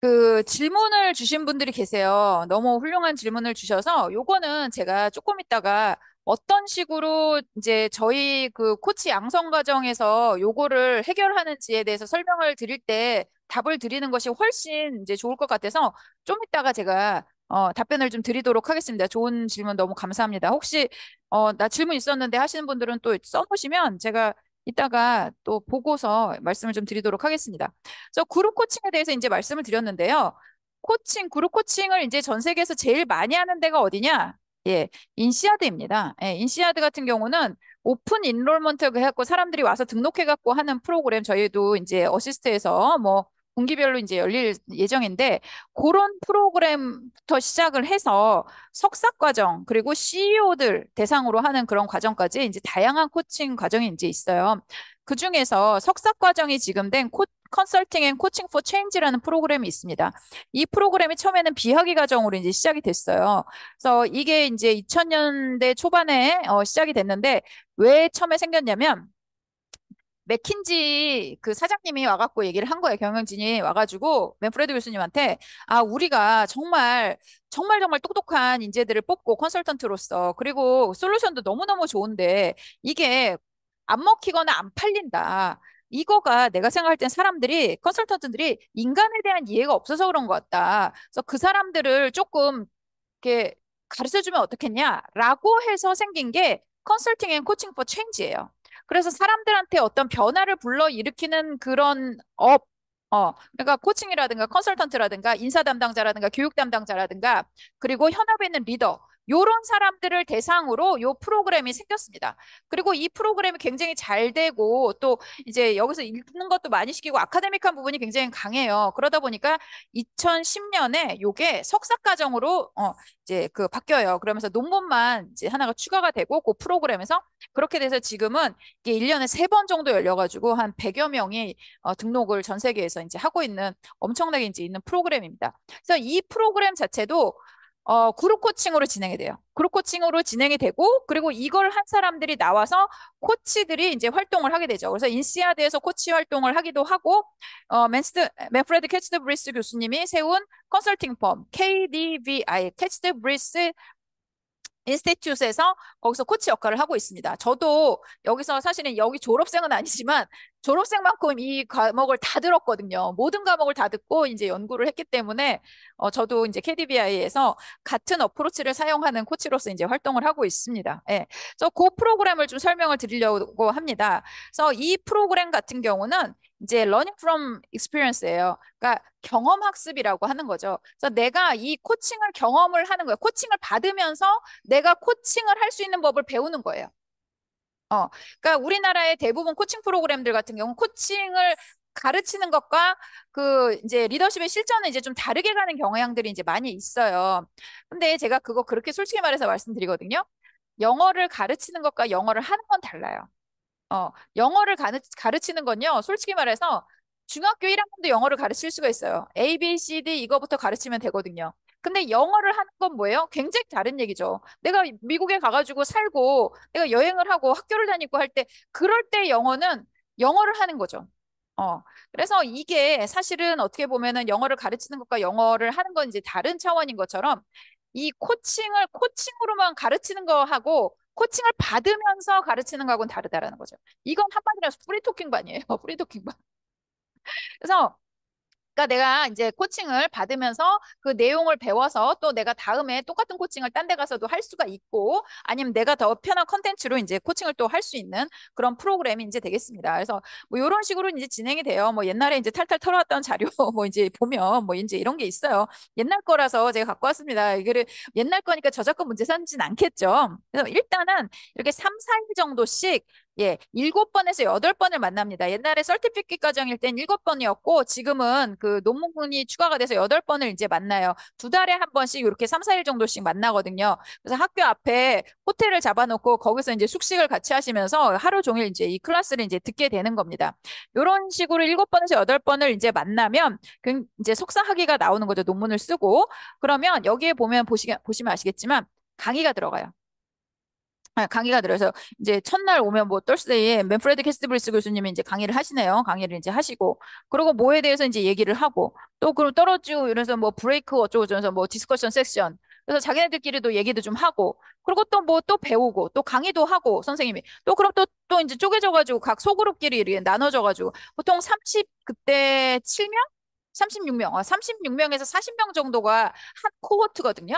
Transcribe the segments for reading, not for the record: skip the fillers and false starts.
그 질문을 주신 분들이 계세요. 너무 훌륭한 질문을 주셔서 요거는 제가 조금 있다가 어떤 식으로 이제 저희 그 코치 양성 과정에서 요거를 해결하는지에 대해서 설명을 드릴 때 답을 드리는 것이 훨씬 이제 좋을 것 같아서 좀 이따가 제가 답변을 좀 드리도록 하겠습니다. 좋은 질문 너무 감사합니다. 혹시 나 질문 있었는데 하시는 분들은 또 써놓으시면 제가 이따가 또 보고서 말씀을 좀 드리도록 하겠습니다. 그래서 그룹 코칭에 대해서 이제 말씀을 드렸는데요. 그룹 코칭을 이제 전 세계에서 제일 많이 하는 데가 어디냐? 예, 인시아드입니다. 예, 인시아드 같은 경우는 오픈 인롤먼트 해갖고 사람들이 와서 등록해갖고 하는 프로그램 저희도 이제 어시스트에서 뭐 분기별로 이제 열릴 예정인데 그런 프로그램부터 시작을 해서 석사 과정 그리고 CEO들 대상으로 하는 그런 과정까지 이제 다양한 코칭 과정이 이제 있어요. 그 중에서 석사 과정이 지금 된 컨설팅 앤 코칭 포 체인지라는 프로그램이 있습니다. 이 프로그램이 처음에는 비학위 과정으로 이제 시작이 됐어요. 그래서 이게 이제 2000년대 초반에 시작이 됐는데 왜 처음에 생겼냐면 맥킨지 그 사장님이 와갖고 얘기를 한 거예요. 경영진이 와가지고 맨프레드 교수님한테 우리가 정말 정말 정말 똑똑한 인재들을 뽑고 컨설턴트로서 그리고 솔루션도 너무너무 좋은데 이게 안 먹히거나 안 팔린다. 이거가 내가 생각할 땐 사람들이 컨설턴트들이 인간에 대한 이해가 없어서 그런 것 같다. 그래서 그 사람들을 조금 이렇게 가르쳐주면 어떻겠냐라고 해서 생긴 게 컨설팅 앤 코칭 포 체인지예요. 그래서 사람들한테 어떤 변화를 불러일으키는 그런 그러니까 코칭이라든가 컨설턴트라든가 인사 담당자라든가 교육 담당자라든가 그리고 현업에 있는 리더 요런 사람들을 대상으로 요 프로그램이 생겼습니다. 그리고 이 프로그램이 굉장히 잘 되고 또 이제 여기서 읽는 것도 많이 시키고 아카데믹한 부분이 굉장히 강해요. 그러다 보니까 2010년에 요게 석사과정으로 이제 그 바뀌어요. 그러면서 논문만 이제 하나가 추가가 되고 그 프로그램에서 그렇게 돼서 지금은 이게 1년에 3번 정도 열려가지고 한 100여 명이 등록을 전 세계에서 이제 하고 있는 엄청나게 이제 있는 프로그램입니다. 그래서 이 프로그램 자체도 그룹 코칭으로 진행이 돼요. 그룹 코칭으로 진행이 되고, 그리고 이걸 한 사람들이 나와서 코치들이 이제 활동을 하게 되죠. 그래서 인시아드에서 코치 활동을 하기도 하고, 맨프레드 캐치드 브리스 교수님이 세운 컨설팅 펌, KDVI, 캐치드 브리스 인스티튜트에서 거기서 코치 역할을 하고 있습니다. 저도 여기서 사실은 여기 졸업생은 아니지만 졸업생만큼 이 과목을 다 들었거든요. 모든 과목을 다 듣고 이제 연구를 했기 때문에 저도 이제 KDBI에서 같은 어프로치를 사용하는 코치로서 이제 활동을 하고 있습니다. 예. 그래서 그 프로그램을 좀 설명을 드리려고 합니다. 그래서 이 프로그램 같은 경우는 이제 learning from experience예요. 그러니까 경험 학습이라고 하는 거죠. 그래서 내가 이 코칭을 경험을 하는 거예요. 코칭을 받으면서 내가 코칭을 할 수 있는 법을 배우는 거예요. 그러니까 우리나라의 대부분 코칭 프로그램들 같은 경우 코칭을 가르치는 것과 그 이제 리더십의 실전은 이제 좀 다르게 가는 경향들이 이제 많이 있어요. 근데 제가 그거 그렇게 솔직히 말해서 말씀드리거든요. 영어를 가르치는 것과 영어를 하는 건 달라요. 영어를 가르치는 건요, 솔직히 말해서 중학교 1학년도 영어를 가르칠 수가 있어요. A, B, C, D 이거부터 가르치면 되거든요. 근데 영어를 하는 건 뭐예요? 굉장히 다른 얘기죠. 내가 미국에 가가지고 살고, 내가 여행을 하고 학교를 다니고 할 때, 그럴 때 영어는 영어를 하는 거죠. 어, 그래서 이게 사실은 어떻게 보면은 영어를 가르치는 것과 영어를 하는 건 이제 다른 차원인 것처럼 이 코칭을 코칭으로만 가르치는 거하고 코칭을 받으면서 가르치는 거하고는 다르다라는 거죠. 이건 한마디로 해서 프리토킹반이에요. 프리토킹반. 그래서 그러니까 내가 이제 코칭을 받으면서 그 내용을 배워서 또 내가 다음에 똑같은 코칭을 딴 데 가서도 할 수가 있고 아니면 내가 더 편한 컨텐츠로 이제 코칭을 또 할 수 있는 그런 프로그램이 이제 되겠습니다. 그래서 뭐 이런 식으로 이제 진행이 돼요. 뭐 옛날에 이제 탈탈 털어왔던 자료 뭐 이제 보면 뭐 이제 이런 게 있어요. 옛날 거라서 제가 갖고 왔습니다. 이거를 옛날 거니까 저작권 문제 삼진 않겠죠. 그래서 일단은 이렇게 3, 4일 정도씩 예, 7번에서 8번을 만납니다. 옛날에 설티피킷 과정일 땐 7번이었고, 지금은 그 논문이 추가가 돼서 8번을 이제 만나요. 2달에 한 번씩 이렇게 3, 4일 정도씩 만나거든요. 그래서 학교 앞에 호텔을 잡아놓고 거기서 이제 숙식을 같이 하시면서 하루 종일 이제 이 클래스를 이제 듣게 되는 겁니다. 이런 식으로 7번에서 8번을 이제 만나면 이제 석사 학위가 나오는 거죠. 논문을 쓰고. 그러면 여기에 보면 보시면 아시겠지만 강의가 들어가요. 강의가 들어서 이제 첫날 오면 뭐 떨스데이에 맨프레드 캐스트브리스 교수님이 이제 강의를 하시네요. 강의를 이제 하시고 그리고 뭐에 대해서 이제 얘기를 하고 또 그럼 떨어지고 이래서 뭐 브레이크 어쩌고 저쩌면서 뭐 디스커션 섹션 그래서 자기네들끼리도 얘기도 좀 하고 그리고 또 뭐 또 배우고 또 강의도 하고 선생님이 또 그럼 또 이제 쪼개져가지고 각 소그룹끼리 이렇게 나눠져가지고 보통 30 그때 7명? 36명, 36명에서 40명 정도가 한 코호트거든요.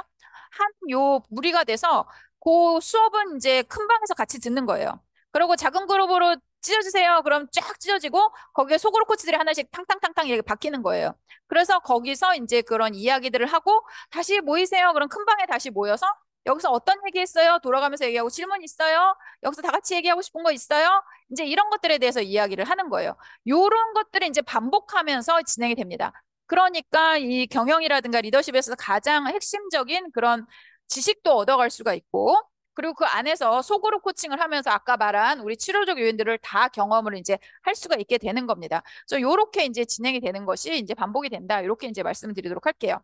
한 요 무리가 돼서 그 수업은 이제 큰 방에서 같이 듣는 거예요. 그리고 작은 그룹으로 찢어주세요. 그럼 쫙 찢어지고 거기에 소그룹 코치들이 하나씩 탕탕탕탕 이렇게 박히는 거예요. 그래서 거기서 이제 그런 이야기들을 하고 다시 모이세요. 그럼 큰 방에 다시 모여서 여기서 어떤 얘기 했어요? 돌아가면서 얘기하고 질문 있어요? 여기서 다 같이 얘기하고 싶은 거 있어요? 이제 이런 것들에 대해서 이야기를 하는 거예요. 요런 것들이 이제 반복하면서 진행이 됩니다. 그러니까 이 경영이라든가 리더십에서 가장 핵심적인 그런 지식도 얻어갈 수가 있고, 그리고 그 안에서 소그룹 코칭을 하면서 아까 말한 우리 치료적 요인들을 다 경험을 이제 할 수가 있게 되는 겁니다. 그래서 요렇게 이제 진행이 되는 것이 이제 반복이 된다. 이렇게 이제 말씀드리도록 할게요.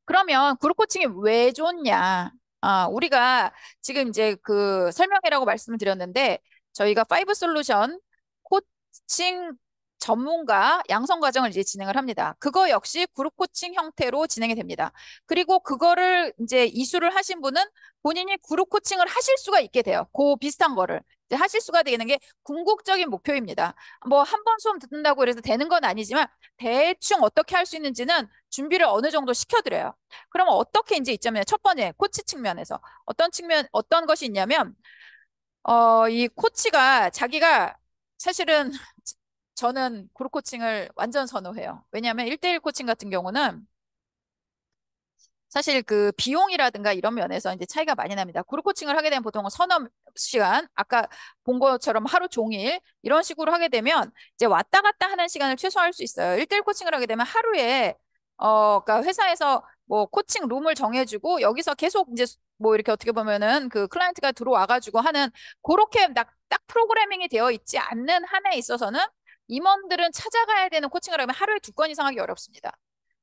그러면 그룹 코칭이 왜 좋냐? 우리가 지금 이제 그 설명회라고 말씀을 드렸는데 저희가 파이브 솔루션 코칭 전문가 양성 과정을 이제 진행을 합니다. 그거 역시 그룹 코칭 형태로 진행이 됩니다. 그리고 그거를 이제 이수를 하신 분은 본인이 그룹 코칭을 하실 수가 있게 돼요. 그 비슷한 거를. 이제 하실 수가 되는 게 궁극적인 목표입니다. 뭐 한 번 수업 듣는다고 그래서 되는 건 아니지만 대충 어떻게 할 수 있는지는 준비를 어느 정도 시켜드려요. 그러면 어떻게 이제 있자면 첫 번째 코치 측면에서 어떤 것이 있냐면 이 코치가 자기가 사실은 저는 그룹 코칭을 완전 선호해요. 왜냐하면 1대1 코칭 같은 경우는 사실 그 비용이라든가 이런 면에서 이제 차이가 많이 납니다. 그룹 코칭을 하게 되면 보통 서너 시간, 아까 본 것처럼 하루 종일 이런 식으로 하게 되면 이제 왔다 갔다 하는 시간을 최소화할 수 있어요. 1대1 코칭을 하게 되면 하루에 그러니까 회사에서 뭐 코칭 룸을 정해주고 여기서 계속 이제 뭐 이렇게 어떻게 보면은 그 클라이언트가 들어와가지고 하는 그렇게 딱 프로그래밍이 되어 있지 않는 한에 있어서는 임원들은 찾아가야 되는 코칭을 하면 하루에 2건 이상 하기 어렵습니다.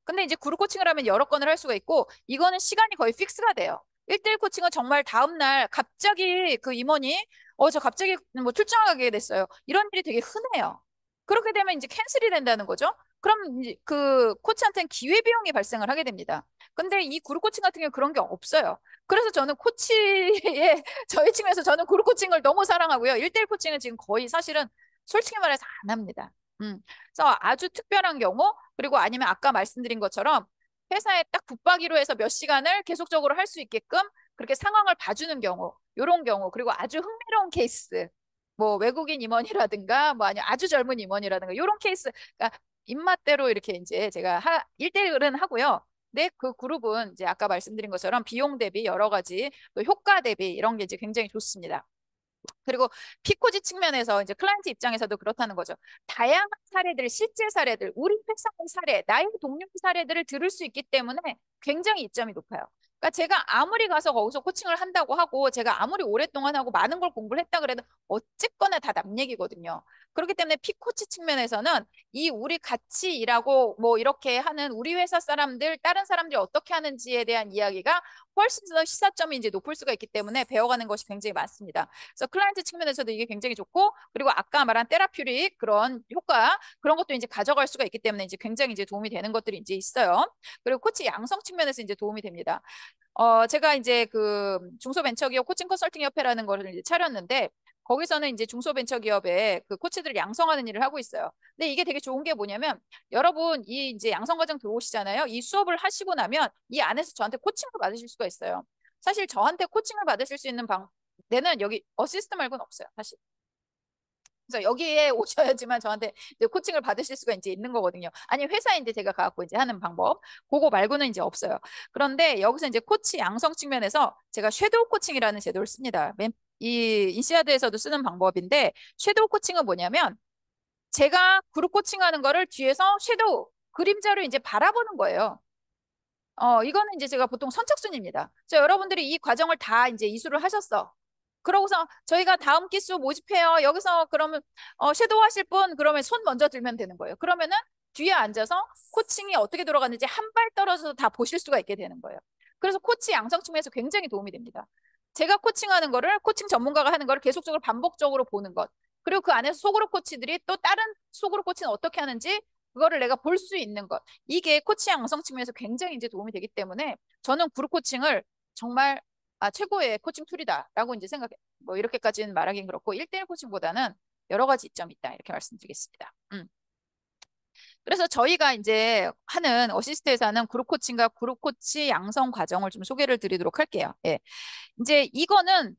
근데 이제 그룹 코칭을 하면 여러 건을 할 수가 있고 이거는 시간이 거의 픽스가 돼요. 1대1 코칭은 정말 다음날 갑자기 그 임원이 저 갑자기 뭐 출장 가게 됐어요. 이런 일이 되게 흔해요. 그렇게 되면 이제 캔슬이 된다는 거죠. 그럼 이제 그 코치한테는 기회비용이 발생을 하게 됩니다. 근데 이 그룹 코칭 같은 경우는 그런 게 없어요. 그래서 저는 코치의 저희 측에서 저는 그룹 코칭을 너무 사랑하고요. 1대1 코칭은 지금 거의 사실은 솔직히 말해서 안 합니다. 그래서 아주 특별한 경우 그리고 아니면 아까 말씀드린 것처럼 회사에 딱 붙박이로 해서 몇 시간을 계속적으로 할 수 있게끔 그렇게 상황을 봐주는 경우, 이런 경우, 그리고 아주 흥미로운 케이스, 뭐 외국인 임원이라든가, 뭐 아니면 아주 젊은 임원이라든가, 이런 케이스, 그러니까 입맛대로 이렇게 이제 제가 1대1은 하고요. 네, 그 그룹은 이제 아까 말씀드린 것처럼 비용 대비 여러 가지 또 효과 대비 이런 게 이제 굉장히 좋습니다. 그리고 피코지 측면에서 이제 클라이언트 입장에서도 그렇다는 거죠. 다양한 사례들, 실제 사례들, 우리 회사의 사례, 나의 동료 사례들을 들을 수 있기 때문에 굉장히 이점이 높아요. 그러니까 제가 아무리 가서 거기서 코칭을 한다고 하고 제가 아무리 오랫동안 하고 많은 걸 공부를 했다 그래도 어쨌거나 다 남 얘기거든요. 그렇기 때문에 피코치 측면에서는 이 우리 같이 일하고 뭐 이렇게 하는 우리 회사 사람들, 다른 사람들이 어떻게 하는지에 대한 이야기가 훨씬 더 시사점이 이제 높을 수가 있기 때문에 배워가는 것이 굉장히 많습니다. 그래서 클라이언트 측면에서도 이게 굉장히 좋고 그리고 아까 말한 테라퓨릭 그런 효과 그런 것도 이제 가져갈 수가 있기 때문에 이제 굉장히 이제 도움이 되는 것들이 이제 있어요. 그리고 코치 양성 측면에서 이제 도움이 됩니다. 제가 이제 그 중소벤처기업 코칭 컨설팅 협회라는 거를 이제 차렸는데 거기서는 이제 중소벤처기업에 그 코치들을 양성하는 일을 하고 있어요. 근데 이게 되게 좋은 게 뭐냐면 여러분 이 이제 양성 과정 들어오시잖아요. 이 수업을 하시고 나면 이 안에서 저한테 코칭을 받으실 수가 있어요. 사실 저한테 코칭을 받으실 수 있는 데는 여기 어시스트 말고는 없어요. 사실. 그래서 여기에 오셔야지만 저한테 이제 코칭을 받으실 수가 이제 있는 거거든요. 아니 회사인데 제가 가갖고 이제 하는 방법 그거 말고는 이제 없어요. 그런데 여기서 이제 코치 양성 측면에서 제가 섀도우 코칭이라는 제도를 씁니다. 이 인시아드에서도 쓰는 방법인데 섀도우 코칭은 뭐냐면 제가 그룹 코칭하는 거를 뒤에서 섀도우 그림자로 이제 바라보는 거예요. 이거는 이제 제가 보통 선착순입니다. 여러분들이 이 과정을 다 이제 이수를 하셨어. 그러고서 저희가 다음 기수 모집해요. 여기서 그러면 섀도우 하실 분 그러면 손 먼저 들면 되는 거예요. 그러면은 뒤에 앉아서 코칭이 어떻게 돌아가는지 한 발 떨어져서 다 보실 수가 있게 되는 거예요. 그래서 코치 양성 측면에서 굉장히 도움이 됩니다. 제가 코칭하는 거를 코칭 전문가가 하는 거를 계속적으로 반복적으로 보는 것. 그리고 그 안에서 소그룹 코치들이 또 다른 소그룹 코치는 어떻게 하는지 그거를 내가 볼 수 있는 것. 이게 코치 양성 측면에서 굉장히 이제 도움이 되기 때문에 저는 그룹 코칭을 정말 최고의 코칭 툴이다라고 이제 생각해. 뭐 이렇게까지는 말하긴 그렇고 1대1 코칭보다는 여러 가지 이점이 있다. 이렇게 말씀드리겠습니다. 그래서 저희가 이제 하는 어시스트에서 하는 그룹 코칭과 그룹 코치 양성 과정을 좀 소개를 드리도록 할게요. 예. 이제 이거는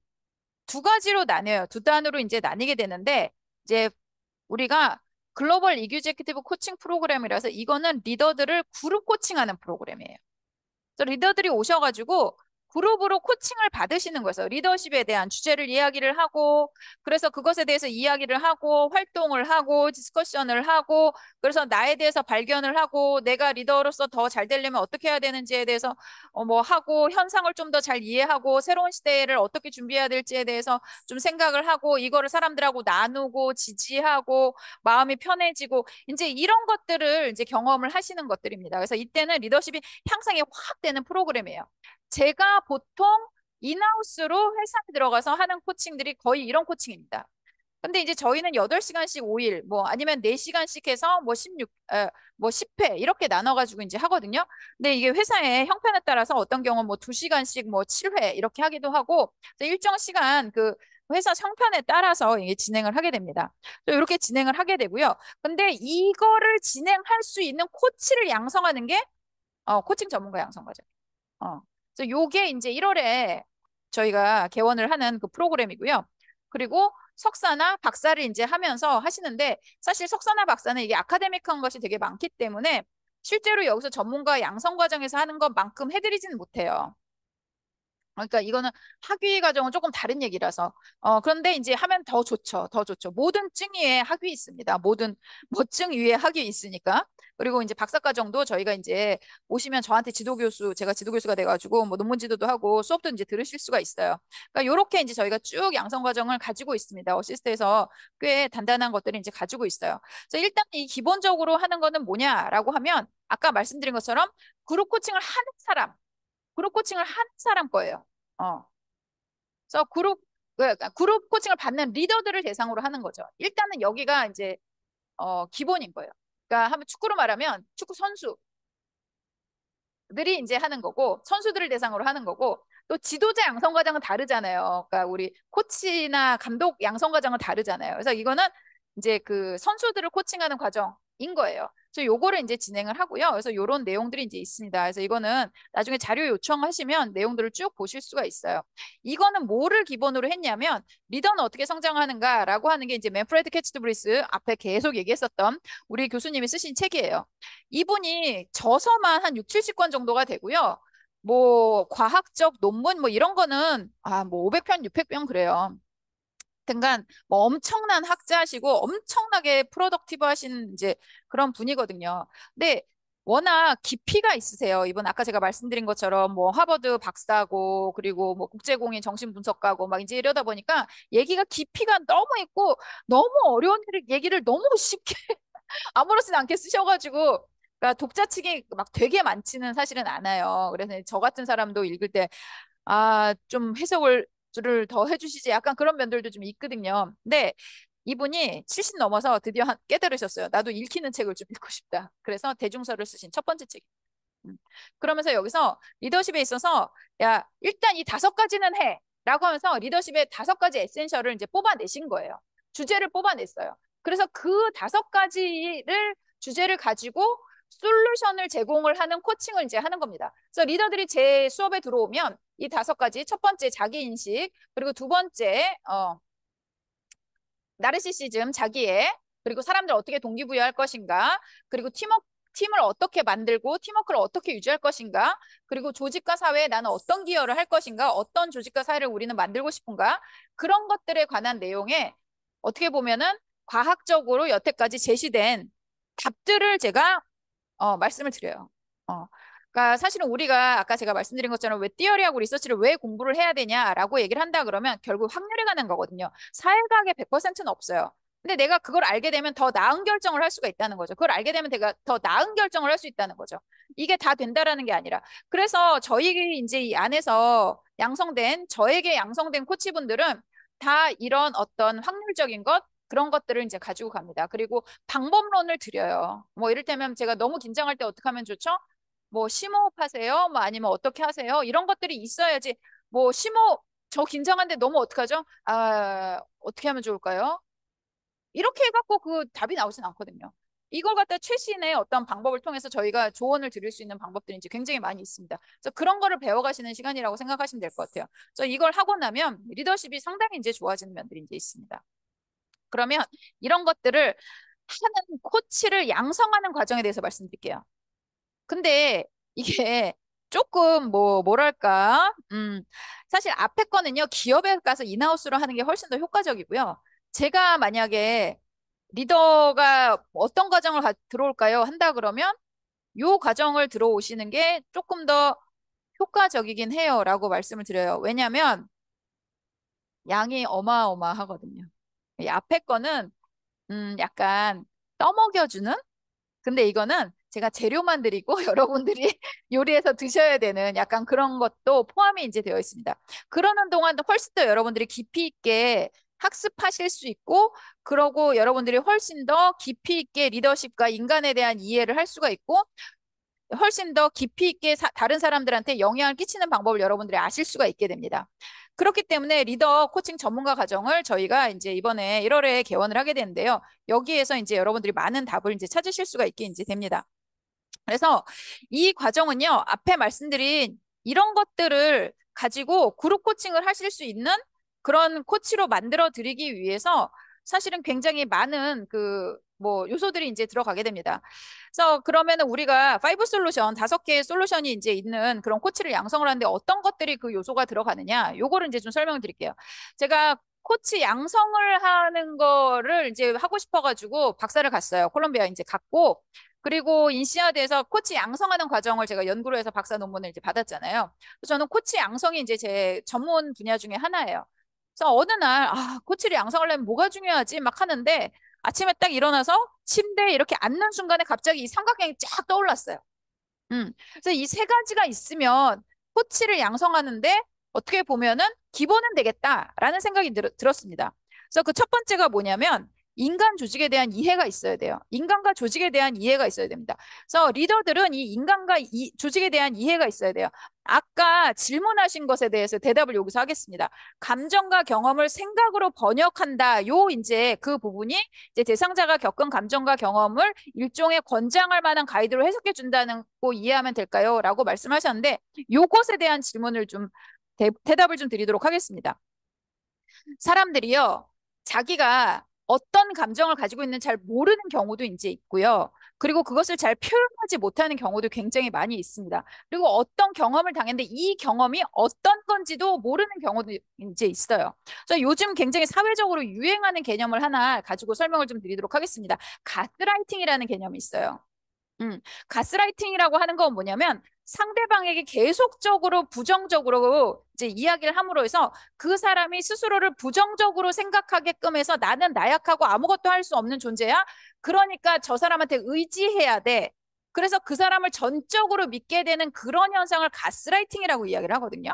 두 가지로 나뉘어요. 두 단으로 이제 나뉘게 되는데 이제 우리가 글로벌 이규제큐티브 코칭 프로그램이라서 이거는 리더들을 그룹 코칭하는 프로그램이에요. 그래서 리더들이 오셔가지고 그룹으로 코칭을 받으시는 거예요. 리더십에 대한 주제를 이야기를 하고, 그래서 그것에 대해서 이야기를 하고, 활동을 하고, 디스커션을 하고, 그래서 나에 대해서 발견을 하고, 내가 리더로서 더 잘 되려면 어떻게 해야 되는지에 대해서 뭐 하고, 현상을 좀 더 잘 이해하고, 새로운 시대를 어떻게 준비해야 될지에 대해서 좀 생각을 하고, 이거를 사람들하고 나누고, 지지하고, 마음이 편해지고, 이제 이런 것들을 이제 경험을 하시는 것들입니다. 그래서 이때는 리더십이 향상이 확 되는 프로그램이에요. 제가 보통 인하우스로 회사에 들어가서 하는 코칭들이 거의 이런 코칭입니다. 근데 이제 저희는 8시간씩 5일, 뭐 아니면 4시간씩 해서 뭐 10회 이렇게 나눠가지고 이제 하거든요. 근데 이게 회사의 형편에 따라서 어떤 경우는 뭐 2시간씩 뭐 7회 이렇게 하기도 하고 일정 시간 그 회사 형편에 따라서 이게 진행을 하게 됩니다. 이렇게 진행을 하게 되고요. 근데 이거를 진행할 수 있는 코치를 양성하는 게 코칭 전문가 양성 과정. 어. 그래서 요게 이제 1월에 저희가 개원을 하는 그 프로그램이고요. 그리고 석사나 박사를 이제 하면서 하시는데 사실 석사나 박사는 이게 아카데믹한 것이 되게 많기 때문에 실제로 여기서 전문가 양성 과정에서 하는 것만큼 해드리지는 못해요. 그러니까 이거는 학위 과정은 조금 다른 얘기라서 그런데 이제 하면 더 좋죠. 더 좋죠. 모든 증 위에 학위 있습니다. 모든 뭐 증 위에 학위 있으니까. 그리고 이제 박사 과정도 저희가 이제 오시면 저한테 지도교수 제가 지도교수가 돼가지고 뭐 논문 지도도 하고 수업도 이제 들으실 수가 있어요. 그러니까 요렇게 이제 저희가 쭉 양성 과정을 가지고 있습니다. 어시스트에서 꽤 단단한 것들을 이제 가지고 있어요. 그래서 일단 이 기본적으로 하는 거는 뭐냐라고 하면 아까 말씀드린 것처럼 그룹 코칭을 하는 사람 그룹 코칭을 한 사람 거예요. 어. 그래서 그룹 코칭을 받는 리더들을 대상으로 하는 거죠. 일단은 여기가 이제 기본인 거예요. 그러니까 한번 축구로 말하면 축구 선수들이 이제 하는 거고 선수들을 대상으로 하는 거고 또 지도자 양성 과정은 다르잖아요. 그러니까 우리 코치나 감독 양성 과정은 다르잖아요. 그래서 이거는 이제 그 선수들을 코칭하는 과정인 거예요. 그래서 요거를 이제 진행을 하고요. 그래서 요런 내용들이 이제 있습니다. 그래서 이거는 나중에 자료 요청하시면 내용들을 쭉 보실 수가 있어요. 이거는 뭐를 기본으로 했냐면 리더는 어떻게 성장하는가라고 하는 게 이제 맨프레드 캐치드 브리스 앞에 계속 얘기했었던 우리 교수님이 쓰신 책이에요. 이분이 저서만 한 6, 70권 정도가 되고요. 뭐 과학적 논문 뭐 이런 거는 뭐 500편, 600편 그래요. 등간 뭐 엄청난 학자시고 엄청나게 프로덕티브 하신 이제 그런 분이거든요. 근데 워낙 깊이가 있으세요. 이분 아까 제가 말씀드린 것처럼 뭐 하버드 박사고 그리고 뭐 국제공인 정신분석가고 막 이제 이러다 보니까 얘기가 깊이가 너무 있고 너무 어려운 얘기를 너무 쉽게 아무렇지도 않게 쓰셔가지고 그러니까 독자층이 막 되게 많지는 사실은 않아요. 그래서 저 같은 사람도 읽을 때 좀 해석을 더 해주시지 약간 그런 면들도 좀 있거든요. 근데 이분이 70 넘어서 드디어 깨달으셨어요. 나도 읽히는 책을 좀 읽고 싶다. 그래서 대중서를 쓰신 첫 번째 책. 그러면서 여기서 리더십에 있어서 야 일단 이 5가지는 해 라고 하면서 리더십의 5가지 에센셜을 이제 뽑아내신 거예요. 주제를 뽑아냈어요. 그래서 그 5가지를 주제를 가지고 솔루션을 제공을 하는 코칭을 이제 하는 겁니다. 그래서 리더들이 제 수업에 들어오면 이 5가지 첫 번째 자기인식 그리고 두 번째 나르시시즘 자기애 그리고 사람들 어떻게 동기부여할 것인가 그리고 팀을 어떻게 만들고 팀워크를 어떻게 유지할 것인가 그리고 조직과 사회에 나는 어떤 기여를 할 것인가 어떤 조직과 사회를 우리는 만들고 싶은가 그런 것들에 관한 내용에 어떻게 보면은 과학적으로 여태까지 제시된 답들을 제가 말씀을 드려요. 그러니까 사실은 우리가 아까 제가 말씀드린 것처럼 왜 티어리하고 리서치를 왜 공부를 해야 되냐라고 얘기를 한다 그러면 결국 확률에 관한 거거든요. 사회과학의 100%는 없어요. 근데 내가 그걸 알게 되면 더 나은 결정을 할 수가 있다는 거죠. 그걸 알게 되면 내가 더 나은 결정을 할 수 있다는 거죠. 이게 다 된다라는 게 아니라. 그래서 저희 이제 이 안에서 양성된, 저에게 양성된 코치분들은 다 이런 어떤 확률적인 것, 그런 것들을 이제 가지고 갑니다. 그리고 방법론을 드려요. 뭐 이를테면 제가 너무 긴장할 때 어떻게 하면 좋죠? 뭐 심호흡 하세요? 뭐 아니면 어떻게 하세요? 이런 것들이 있어야지. 뭐 심호흡, 저 긴장한데 너무 어떡하죠? 아, 어떻게 하면 좋을까요? 이렇게 해갖고 그 답이 나오진 않거든요. 이걸 갖다 최신의 어떤 방법을 통해서 저희가 조언을 드릴 수 있는 방법들이 이제 굉장히 많이 있습니다. 그래서 그런 거를 배워가시는 시간이라고 생각하시면 될 것 같아요. 그래서 이걸 하고 나면 리더십이 상당히 이제 좋아지는 면들이 이제 있습니다. 그러면 이런 것들을 하는 코치를 양성하는 과정에 대해서 말씀드릴게요. 근데 이게 조금 뭐랄까, 사실 앞에 거는요, 기업에 가서 인하우스로 하는 게 훨씬 더 효과적이고요. 제가 만약에 리더가 어떤 과정을 들어올까요? 한다 그러면 요 과정을 들어오시는 게 조금 더 효과적이긴 해요. 라고 말씀을 드려요. 왜냐면 양이 어마어마하거든요. 이 앞에 거는, 약간 떠먹여주는 근데 이거는 제가 재료만 드리고 여러분들이 요리해서 드셔야 되는 약간 그런 것도 포함이 이제 되어 있습니다. 그러는 동안 훨씬 더 여러분들이 깊이 있게 학습하실 수 있고, 그러고 여러분들이 훨씬 더 깊이 있게 리더십과 인간에 대한 이해를 할 수가 있고, 훨씬 더 깊이 있게 다른 사람들한테 영향을 끼치는 방법을 여러분들이 아실 수가 있게 됩니다. 그렇기 때문에 리더 코칭 전문가 과정을 저희가 이제 이번에 1월에 개원을 하게 되는데요. 여기에서 이제 여러분들이 많은 답을 이제 찾으실 수가 있게 이제 됩니다. 그래서 이 과정은요, 앞에 말씀드린 이런 것들을 가지고 그룹 코칭을 하실 수 있는 그런 코치로 만들어 드리기 위해서 사실은 굉장히 많은 뭐 요소들이 이제 들어가게 됩니다. 그래서 그러면은 우리가 5 솔루션, 5개의 솔루션이 이제 있는 그런 코치를 양성을 하는데 어떤 것들이 그 요소가 들어가느냐, 요거를 이제 좀 설명을 드릴게요. 제가 코치 양성을 하는 거를 이제 하고 싶어가지고 박사를 갔어요. 콜롬비아 이제 갔고, 그리고 인시아드에서 코치 양성하는 과정을 제가 연구를 해서 박사 논문을 이제 받았잖아요. 그래서 저는 코치 양성이 이제 제 전문 분야 중에 하나예요. 그래서 어느 날, 코치를 양성하려면 뭐가 중요하지? 막 하는데 아침에 딱 일어나서 침대에 이렇게 앉는 순간에 갑자기 이 삼각형이 쫙 떠올랐어요. 그래서 이 세 가지가 있으면 코치를 양성하는데 어떻게 보면은 기본은 되겠다라는 생각이 들었습니다. 그래서 그 첫 번째가 뭐냐면 인간 조직에 대한 이해가 있어야 돼요. 인간과 조직에 대한 이해가 있어야 됩니다. 그래서 리더들은 이 인간과 조직에 대한 이해가 있어야 돼요. 아까 질문하신 것에 대해서 대답을 여기서 하겠습니다. 감정과 경험을 생각으로 번역한다. 요 이제 그 부분이 이제 대상자가 겪은 감정과 경험을 일종의 권장할 만한 가이드로 해석해 준다는 거 이해하면 될까요? 라고 말씀하셨는데 요것에 대한 질문을 좀 대답을 좀 드리도록 하겠습니다. 사람들이요, 자기가 어떤 감정을 가지고 있는 잘 모르는 경우도 이제 있고요. 그리고 그것을 잘 표현하지 못하는 경우도 굉장히 많이 있습니다. 그리고 어떤 경험을 당했는데 이 경험이 어떤 건지도 모르는 경우도 이제 있어요. 그래서 요즘 굉장히 사회적으로 유행하는 개념을 하나 가지고 설명을 좀 드리도록 하겠습니다. 가스라이팅이라는 개념이 있어요. 가스라이팅이라고 하는 건 뭐냐면 상대방에게 계속적으로 부정적으로 이제 이야기를 함으로 해서 그 사람이 스스로를 부정적으로 생각하게끔 해서 나는 나약하고 아무것도 할 수 없는 존재야. 그러니까 저 사람한테 의지해야 돼. 그래서 그 사람을 전적으로 믿게 되는 그런 현상을 가스라이팅이라고 이야기를 하거든요.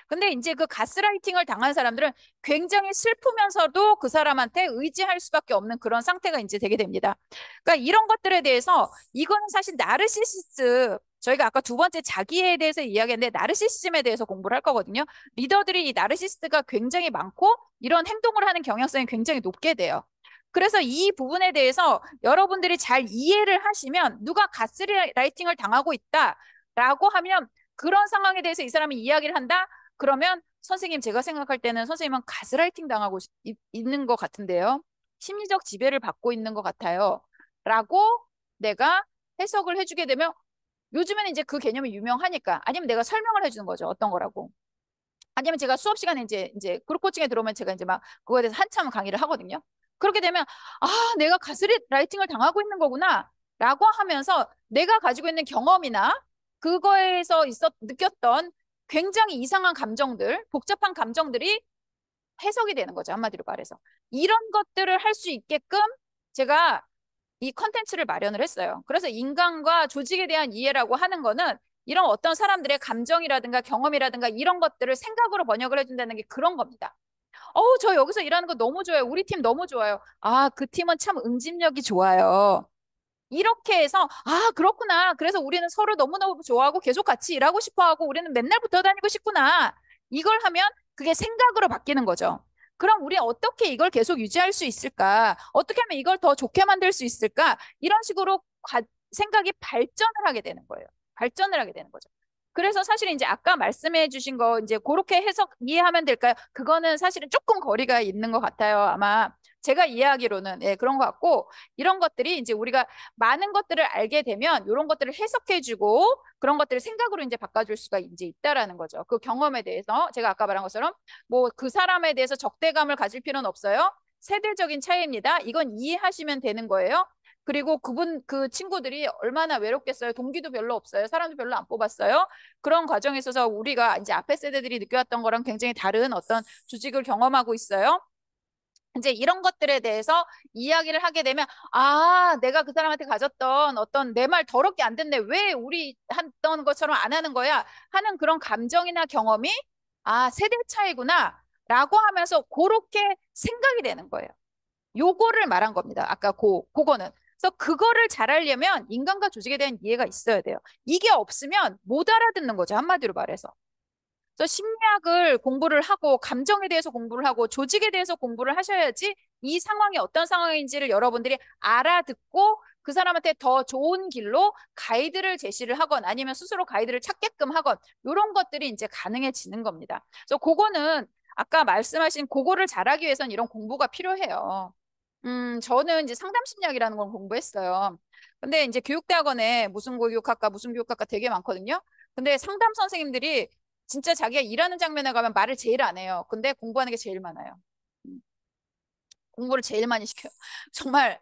근데 이제 그 가스라이팅을 당한 사람들은 굉장히 슬프면서도 그 사람한테 의지할 수밖에 없는 그런 상태가 이제 되게 됩니다. 그러니까 이런 것들에 대해서 이거는 사실 나르시시스 저희가 아까 두 번째 자기에 대해서 이야기했는데 나르시시즘에 대해서 공부를 할 거거든요. 리더들이 이 나르시스트가 굉장히 많고 이런 행동을 하는 경향성이 굉장히 높게 돼요. 그래서 이 부분에 대해서 여러분들이 잘 이해를 하시면 누가 가스라이팅을 당하고 있다라고 하면 그런 상황에 대해서 이 사람이 이야기를 한다? 그러면 선생님 제가 생각할 때는 선생님은 가스라이팅 당하고 있는 것 같은데요. 심리적 지배를 받고 있는 것 같아요. 라고 내가 해석을 해주게 되면 요즘에는 이제 그 개념이 유명하니까 아니면 내가 설명을 해주는 거죠. 어떤 거라고. 아니면 제가 수업 시간에 이제 그룹 코칭에 들어오면 제가 이제 막 그거에 대해서 한참 강의를 하거든요. 그렇게 되면 내가 가스라이팅을 당하고 있는 거구나 라고 하면서 내가 가지고 있는 경험이나 그거에서 느꼈던 굉장히 이상한 감정들, 복잡한 감정들이 해석이 되는 거죠. 한마디로 말해서. 이런 것들을 할 수 있게끔 제가 이 컨텐츠를 마련을 했어요. 그래서 인간과 조직에 대한 이해라고 하는 거는 이런 어떤 사람들의 감정이라든가 경험이라든가 이런 것들을 생각으로 번역을 해준다는 게 그런 겁니다. 저 여기서 일하는 거 너무 좋아요. 우리 팀 너무 좋아요. 아, 그 팀은 참 응집력이 좋아요. 이렇게 해서 그렇구나. 그래서 우리는 서로 너무너무 좋아하고 계속 같이 일하고 싶어 하고 우리는 맨날 붙어 다니고 싶구나. 이걸 하면 그게 생각으로 바뀌는 거죠. 그럼 우리 어떻게 이걸 계속 유지할 수 있을까? 어떻게 하면 이걸 더 좋게 만들 수 있을까? 이런 식으로 생각이 발전을 하게 되는 거예요. 발전을 하게 되는 거죠. 그래서 사실 이제 아까 말씀해 주신 거 이제 그렇게 해석 이해하면 될까요? 그거는 사실은 조금 거리가 있는 것 같아요. 아마 제가 이해하기로는 그런 것 같고 이런 것들이 이제 우리가 많은 것들을 알게 되면 이런 것들을 해석해주고 그런 것들을 생각으로 이제 바꿔줄 수가 이제 있다라는 거죠. 그 경험에 대해서 제가 아까 말한 것처럼 뭐 그 사람에 대해서 적대감을 가질 필요는 없어요. 세대적인 차이입니다. 이건 이해하시면 되는 거예요. 그리고 그 친구들이 얼마나 외롭겠어요. 동기도 별로 없어요. 사람도 별로 안 뽑았어요. 그런 과정에 있어서 우리가 이제 앞에 세대들이 느껴왔던 거랑 굉장히 다른 어떤 조직을 경험하고 있어요. 이제 이런 것들에 대해서 이야기를 하게 되면 내가 그 사람한테 가졌던 어떤 내 말 더럽게 안 듣네. 왜 우리 했던 것처럼 안 하는 거야? 하는 그런 감정이나 경험이 세대 차이구나 라고 하면서 그렇게 생각이 되는 거예요. 요거를 말한 겁니다. 아까 그거는. 그래서 그거를 잘하려면 인간과 조직에 대한 이해가 있어야 돼요. 이게 없으면 못 알아듣는 거죠. 한마디로 말해서. 그래서 심리학을 공부를 하고 감정에 대해서 공부를 하고 조직에 대해서 공부를 하셔야지 이 상황이 어떤 상황인지를 여러분들이 알아듣고 그 사람한테 더 좋은 길로 가이드를 제시를 하건 아니면 스스로 가이드를 찾게끔 하건 이런 것들이 이제 가능해지는 겁니다. 그래서 그거는 아까 말씀하신 그거를 잘하기 위해서는 이런 공부가 필요해요. 저는 이제 상담 심리학이라는 걸 공부했어요. 근데 이제 교육대학원에 무슨 교육학과 무슨 교육학과 되게 많거든요. 근데 상담 선생님들이 진짜 자기가 일하는 장면에 가면 말을 제일 안 해요. 근데 공부하는 게 제일 많아요. 음, 공부를 제일 많이 시켜요. 정말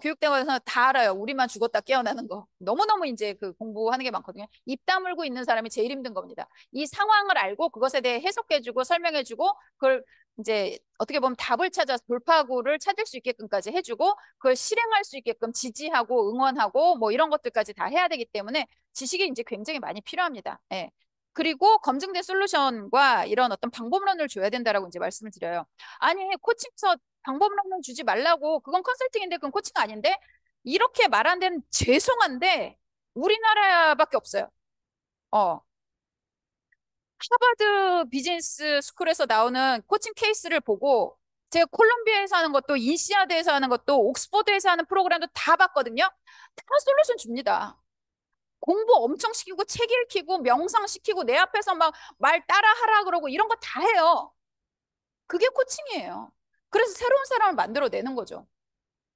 교육대학원에서 다 알아요. 우리만 죽었다 깨어나는 거. 너무너무 이제 그 공부하는 게 많거든요. 입 다물고 있는 사람이 제일 힘든 겁니다. 이 상황을 알고 그것에 대해 해석해주고 설명해주고 그걸 이제 어떻게 보면 답을 찾아서 돌파구를 찾을 수 있게끔까지 해주고 그걸 실행할 수 있게끔 지지하고 응원하고 뭐 이런 것들까지 다 해야 되기 때문에 지식이 이제 굉장히 많이 필요합니다. 예. 그리고 검증된 솔루션과 이런 어떤 방법론을 줘야 된다라고 이제 말씀을 드려요. 아니, 코칭서 방법론은 주지 말라고. 그건 컨설팅인데 그건 코칭 아닌데? 이렇게 말한 데는 죄송한데 우리나라밖에 없어요. 어. 하버드 비즈니스 스쿨에서 나오는 코칭 케이스를 보고 제가 콜롬비아에서 하는 것도 인시아드에서 하는 것도 옥스퍼드에서 하는 프로그램도 다 봤거든요. 다 솔루션 줍니다. 공부 엄청 시키고 책 읽히고 명상 시키고 내 앞에서 막 말 따라 하라 그러고 이런 거 다 해요. 그게 코칭이에요. 그래서 새로운 사람을 만들어내는 거죠.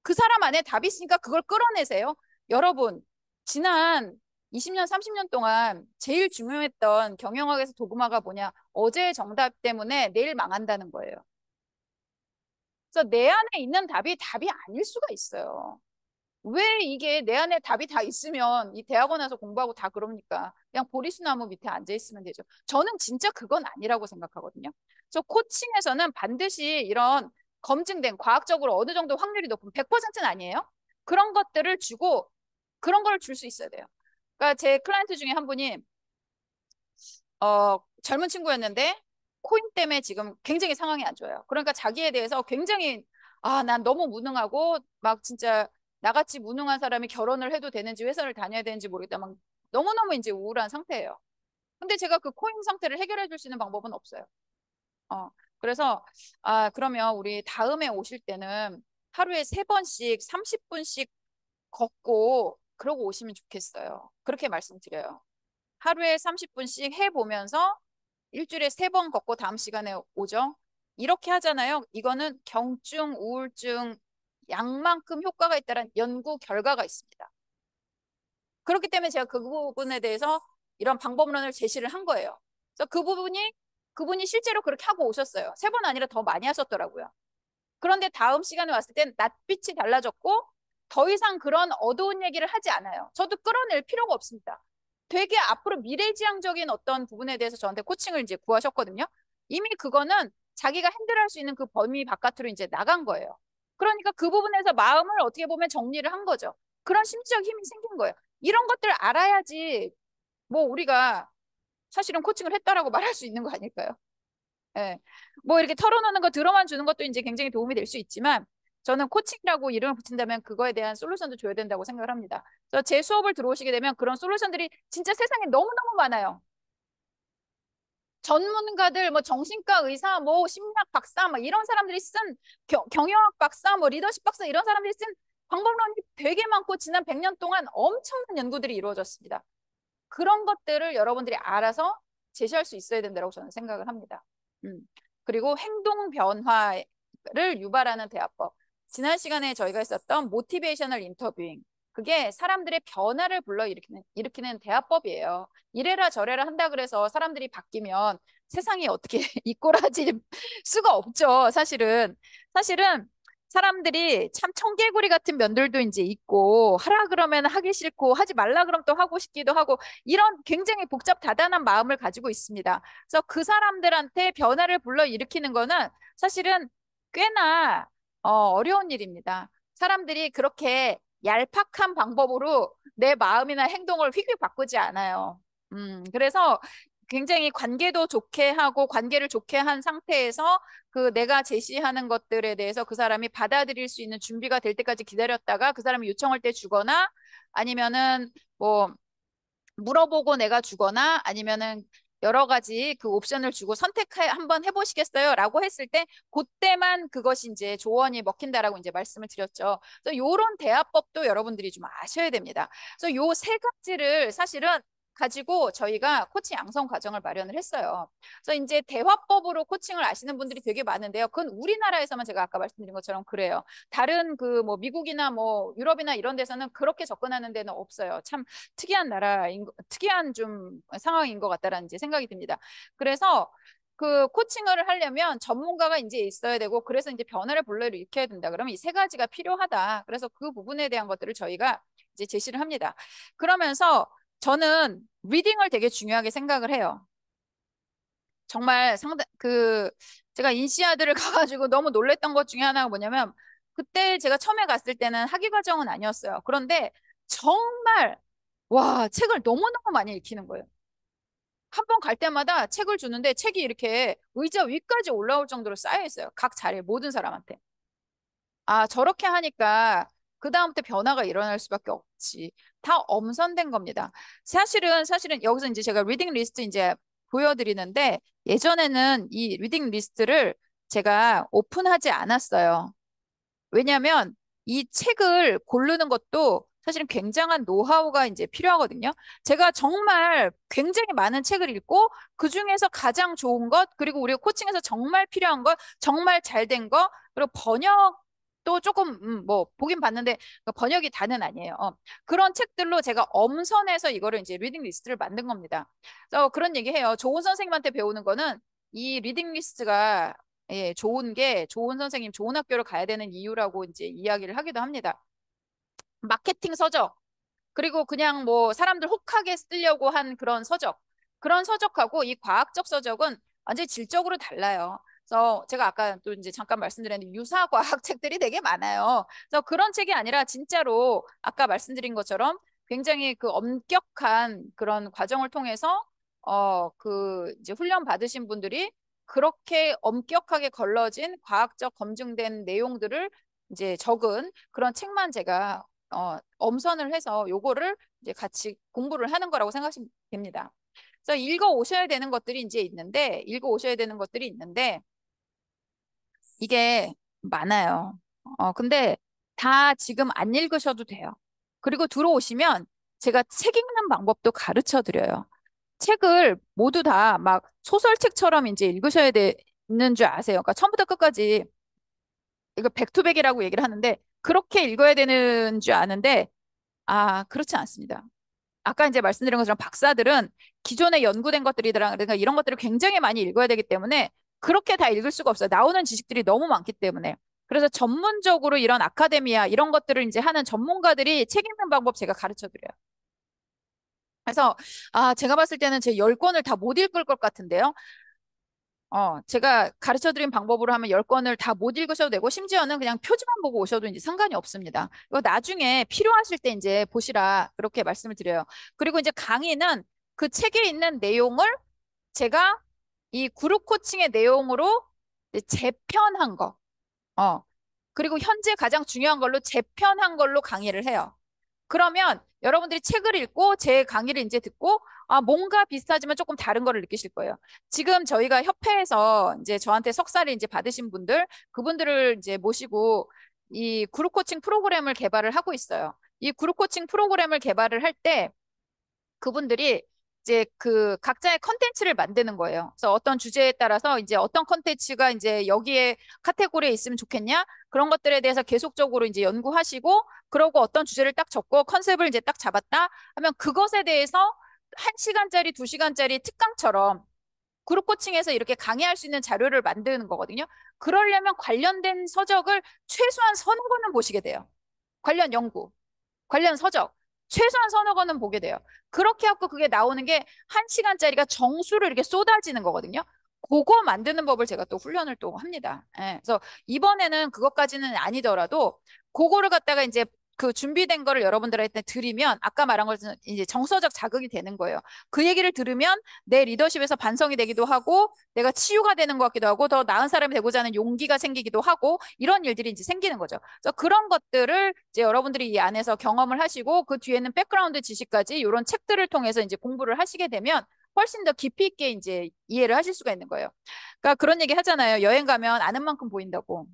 그 사람 안에 답이 있으니까 그걸 끌어내세요. 여러분, 지난 20년, 30년 동안 제일 중요했던 경영학에서 도구마가 뭐냐? 어제의 정답 때문에 내일 망한다는 거예요. 그래서 내 안에 있는 답이 아닐 수가 있어요. 왜 이게 내 안에 답이 다 있으면 이 대학원에서 공부하고 다 그럽니까? 그냥 보리수나무 밑에 앉아 있으면 되죠. 저는 진짜 그건 아니라고 생각하거든요. 그래서 코칭에서는 반드시 이런 검증된 과학적으로 어느 정도 확률이 높은 100%는 아니에요. 그런 것들을 주고 그런 걸 줄 수 있어야 돼요. 그러니까 제 클라이언트 중에 한 분이 젊은 친구였는데 코인 때문에 지금 굉장히 상황이 안 좋아요. 그러니까 자기에 대해서 굉장히 난 너무 무능하고 막 진짜 나같이 무능한 사람이 결혼을 해도 되는지 회사를 다녀야 되는지 모르겠다. 막 너무너무 이제 우울한 상태예요. 근데 제가 그 코인 상태를 해결해 줄 수 있는 방법은 없어요. 어, 그래서 그러면 우리 다음에 오실 때는 하루에 3번씩 30분씩 걷고 그러고 오시면 좋겠어요. 그렇게 말씀드려요. 하루에 30분씩 해보면서 일주일에 3번 걷고 다음 시간에 오죠. 이렇게 하잖아요. 이거는 경증, 우울증 약만큼 효과가 있다는 연구 결과가 있습니다. 그렇기 때문에 제가 그 부분에 대해서 이런 방법론을 제시를 한 거예요. 그래서 그분이 실제로 그렇게 하고 오셨어요. 3번 아니라 더 많이 하셨더라고요. 그런데 다음 시간에 왔을 땐 낯빛이 달라졌고 더 이상 그런 어두운 얘기를 하지 않아요. 저도 끌어낼 필요가 없습니다. 되게 앞으로 미래지향적인 어떤 부분에 대해서 저한테 코칭을 이제 구하셨거든요. 이미 그거는 자기가 핸들할 수 있는 그 범위 바깥으로 이제 나간 거예요. 그러니까 그 부분에서 마음을 어떻게 보면 정리를 한 거죠. 그런 심리적 힘이 생긴 거예요. 이런 것들을 알아야지 뭐 우리가 사실은 코칭을 했다라고 말할 수 있는 거 아닐까요? 예. 뭐 이렇게 털어놓는 거 들어만 주는 것도 이제 굉장히 도움이 될 수 있지만 저는 코칭이라고 이름을 붙인다면 그거에 대한 솔루션도 줘야 된다고 생각을 합니다. 그래서 제 수업을 들어오시게 되면 그런 솔루션들이 진짜 세상에 너무너무 많아요. 전문가들, 뭐 정신과 의사, 뭐 심리학 박사, 막 이런 사람들이 쓴 경영학 박사, 뭐 리더십 박사 이런 사람들이 쓴 방법론이 되게 많고 지난 100년 동안 엄청난 연구들이 이루어졌습니다. 그런 것들을 여러분들이 알아서 제시할 수 있어야 된다고 저는 생각을 합니다. 음. 그리고 행동 변화를 유발하는 대화법. 지난 시간에 저희가 했었던 모티베이셔널 인터뷰잉. 그게 사람들의 변화를 일으키는 대화법이에요. 이래라 저래라 한다 그래서 사람들이 바뀌면 세상이 어떻게 이꼬라질 수가 없죠. 사실은 사람들이 참 청개구리 같은 면들도 이제 있고 하라 그러면 하기 싫고 하지 말라 그러면 또 하고 싶기도 하고 이런 굉장히 복잡 다단한 마음을 가지고 있습니다. 그래서 그 사람들한테 변화를 불러일으키는 거는 사실은 꽤나 어려운 일입니다. 사람들이 그렇게 얄팍한 방법으로 내 마음이나 행동을 휙휙 바꾸지 않아요. 그래서 굉장히 관계도 좋게 하고 관계를 좋게 한 상태에서 그 내가 제시하는 것들에 대해서 그 사람이 받아들일 수 있는 준비가 될 때까지 기다렸다가 그 사람이 요청할 때 주거나 아니면은 뭐 물어보고 내가 주거나 아니면은 여러 가지 그 옵션을 주고 한번 해보시겠어요? 라고 했을 때 그때만 그것이 이제 조언이 먹힌다라고 이제 말씀을 드렸죠. 그래서 요런 대화법도 여러분들이 좀 아셔야 됩니다. 그래서 요 세 가지를 사실은 가지고 저희가 코칭 양성 과정을 마련을 했어요. 그래서 이제 대화법으로 코칭을 아시는 분들이 되게 많은데요. 그건 우리나라에서만 제가 아까 말씀드린 것처럼 그래요. 다른 그 뭐 미국이나 뭐 유럽이나 이런 데서는 그렇게 접근하는 데는 없어요. 참 특이한 좀 상황인 것 같다라는 이제 생각이 듭니다. 그래서 그 코칭을 하려면 전문가가 이제 있어야 되고 그래서 이제 변화를 불러일으켜야 된다. 그러면 이 세 가지가 필요하다. 그래서 그 부분에 대한 것들을 저희가 이제 제시를 합니다. 그러면서 저는 리딩을 되게 중요하게 생각을 해요. 정말 제가 인시아드를 가가지고 너무 놀랬던 것 중에 하나가 뭐냐면 그때 제가 처음에 갔을 때는 학위 과정은 아니었어요. 그런데 정말 와, 책을 너무너무 많이 읽히는 거예요. 한 번 갈 때마다 책을 주는데 책이 이렇게 의자 위까지 올라올 정도로 쌓여 있어요. 각 자리에 모든 사람한테. 아, 저렇게 하니까 그다음부터 변화가 일어날 수밖에 없지. 다 엄선된 겁니다. 사실은 여기서 이제 제가 리딩 리스트 이제 보여드리는데 예전에는 이 리딩 리스트를 제가 오픈하지 않았어요. 왜냐하면 이 책을 고르는 것도 사실은 굉장한 노하우가 이제 필요하거든요. 제가 정말 굉장히 많은 책을 읽고 그 중에서 가장 좋은 것, 그리고 우리가 코칭에서 정말 필요한 것, 정말 잘 된 것, 그리고 번역도 조금 뭐 보긴 봤는데 번역이 다는 아니에요. 그런 책들로 제가 엄선해서 이거를 이제 리딩 리스트를 만든 겁니다. 그래서 그런 얘기해요. 좋은 선생님한테 배우는 거는 이 리딩 리스트가 예, 좋은 선생님, 좋은 학교를 가야 되는 이유라고 이제 이야기를 하기도 합니다. 마케팅 서적, 그리고 그냥 뭐 사람들 혹하게 쓰려고 한 그런 서적. 그런 서적하고 이 과학적 서적은 완전히 질적으로 달라요. 그래서 제가 아까 또 이제 잠깐 말씀드렸는데 유사 과학 책들이 되게 많아요. 그래서 그런 책이 아니라 진짜로 아까 말씀드린 것처럼 굉장히 그 엄격한 그런 과정을 통해서 그 이제 훈련 받으신 분들이 그렇게 엄격하게 걸러진 과학적 검증된 내용들을 이제 적은 그런 책만 제가 엄선을 해서 요거를 이제 같이 공부를 하는 거라고 생각하시면 됩니다. 그래서 읽어 오셔야 되는 것들이 있는데 이게 많아요. 근데 다 지금 안 읽으셔도 돼요. 그리고 들어오시면 제가 책 읽는 방법도 가르쳐 드려요. 책을 모두 다 막 소설책처럼 이제 읽으셔야 되는 줄 아세요. 그러니까 처음부터 끝까지 이거 백투백이라고 얘기를 하는데 그렇게 읽어야 되는 줄 아는데 아, 그렇지 않습니다. 아까 이제 말씀드린 것처럼 박사들은 기존에 연구된 것들이더라. 그러니까 이런 것들을 굉장히 많이 읽어야 되기 때문에 그렇게 다 읽을 수가 없어요. 나오는 지식들이 너무 많기 때문에. 그래서 전문적으로 이런 아카데미아 이런 것들을 이제 하는 전문가들이 책 읽는 방법 제가 가르쳐 드려요. 그래서 아, 제가 봤을 때는 제 10권을 다 못 읽을 것 같은데요. 제가 가르쳐 드린 방법으로 하면 10권을 다 못 읽으셔도 되고, 심지어는 그냥 표지만 보고 오셔도 이제 상관이 없습니다. 이거 나중에 필요하실 때 이제 보시라, 그렇게 말씀을 드려요. 그리고 이제 강의는 그 책에 있는 내용을 제가 이 그룹 코칭의 내용으로 이제 재편한 거, 어, 그리고 현재 가장 중요한 걸로 재편한 걸로 강의를 해요. 그러면 여러분들이 책을 읽고 제 강의를 이제 듣고 뭔가 비슷하지만 조금 다른 거를 느끼실 거예요. 지금 저희가 협회에서 이제 저한테 석사를 이제 받으신 분들, 그분들을 이제 모시고 이 그룹 코칭 프로그램을 개발을 하고 있어요. 이 그룹 코칭 프로그램을 개발을 할 때 그분들이 이제 그 각자의 컨텐츠를 만드는 거예요. 그래서 어떤 주제에 따라서 이제 어떤 컨텐츠가 이제 여기에 카테고리에 있으면 좋겠냐? 그런 것들에 대해서 계속적으로 이제 연구하시고, 그러고 어떤 주제를 딱 적고 컨셉을 이제 딱 잡았다 하면 그것에 대해서 1시간짜리, 2시간짜리 특강처럼 그룹 코칭에서 이렇게 강의할 수 있는 자료를 만드는 거거든요. 그러려면 관련된 서적을 최소한 서너 권은 보시게 돼요. 관련 연구. 관련 서적 최소한 서너 권은 보게 돼요. 그렇게 하고 그게 나오는 게 1시간짜리가 정수로 이렇게 쏟아지는 거거든요. 그거 만드는 법을 제가 또 훈련을 또 합니다. 예, 그래서 이번에는 그것까지는 아니더라도 그거를 갖다가 이제 그 준비된 거를 여러분들한테 드리면 아까 말한 것은 이제 정서적 자극이 되는 거예요. 그 얘기를 들으면 내 리더십에서 반성이 되기도 하고 내가 치유가 되는 것 같기도 하고 더 나은 사람이 되고자 하는 용기가 생기기도 하고 이런 일들이 이제 생기는 거죠. 그래서 그런 것들을 이제 여러분들이 이 안에서 경험을 하시고 그 뒤에는 백그라운드 지식까지 이런 책들을 통해서 이제 공부를 하시게 되면 훨씬 더 깊이 있게 이제 이해를 하실 수가 있는 거예요. 그러니까 그런 얘기 하잖아요. 여행 가면 아는 만큼 보인다고.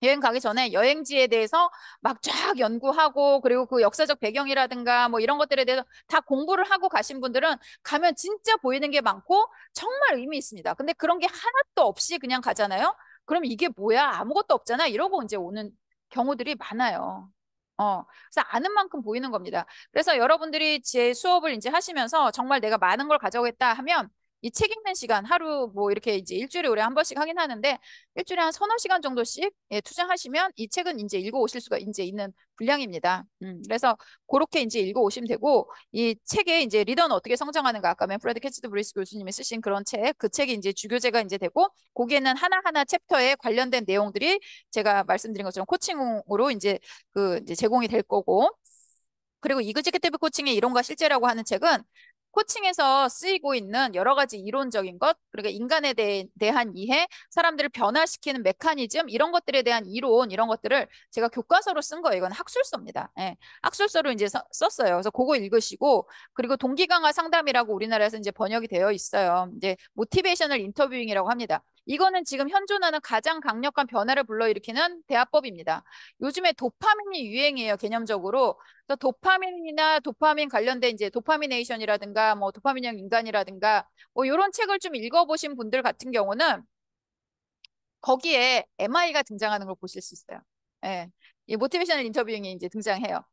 여행 가기 전에 여행지에 대해서 막 쫙 연구하고 그리고 그 역사적 배경이라든가 뭐 이런 것들에 대해서 다 공부를 하고 가신 분들은 가면 진짜 보이는 게 많고 정말 의미 있습니다. 근데 그런 게 하나도 없이 그냥 가잖아요. 그럼 이게 뭐야? 아무것도 없잖아. 이러고 이제 오는 경우들이 많아요. 그래서 아는 만큼 보이는 겁니다. 그래서 여러분들이 제 수업을 이제 하시면서 정말 내가 많은 걸 가져오겠다 하면 이 책 읽는 시간 하루 뭐 이렇게 이제 일주일에 우리 한 번씩 하긴 하는데 일주일에 한 서너 시간 정도씩 투자하시면 이 책은 이제 읽어 오실 수가 이제 있는 분량입니다. 그래서 그렇게 이제 읽어 오시면 되고 이 책에 이제 리더는 어떻게 성장하는가 아까 맨프레드 캐치드 브리스 교수님이 쓰신 그런 책, 그 책이 이제 주교재가 이제 되고 거기에는 하나하나 챕터에 관련된 내용들이 제가 말씀드린 것처럼 코칭으로 이제 이제 제공이 될 거고 그리고 이그제큐티브 코칭의 이론과 실제라고 하는 책은 코칭에서 쓰이고 있는 여러 가지 이론적인 것, 그리고 인간에 대한 이해, 사람들을 변화시키는 메커니즘, 이런 것들에 대한 이론, 이런 것들을 제가 교과서로 쓴 거예요. 이건 학술서입니다. 예, 학술서로 이제 썼어요. 그래서 그거 읽으시고, 그리고 동기 강화 상담이라고 우리나라에서 이제 번역이 되어 있어요. 이제 모티베이셔널 인터뷰잉이라고 합니다. 이거는 지금 현존하는 가장 강력한 변화를 불러일으키는 대화법입니다. 요즘에 도파민이 유행이에요, 개념적으로. 그래서 도파민이나 도파민 관련된 이제 도파미네이션이라든가 뭐 도파민형 인간이라든가 뭐 이런 책을 좀 읽어보신 분들 같은 경우는 거기에 MI가 등장하는 걸 보실 수 있어요. 예. 이 모티베이셔널 인터뷰잉이 이제 등장해요.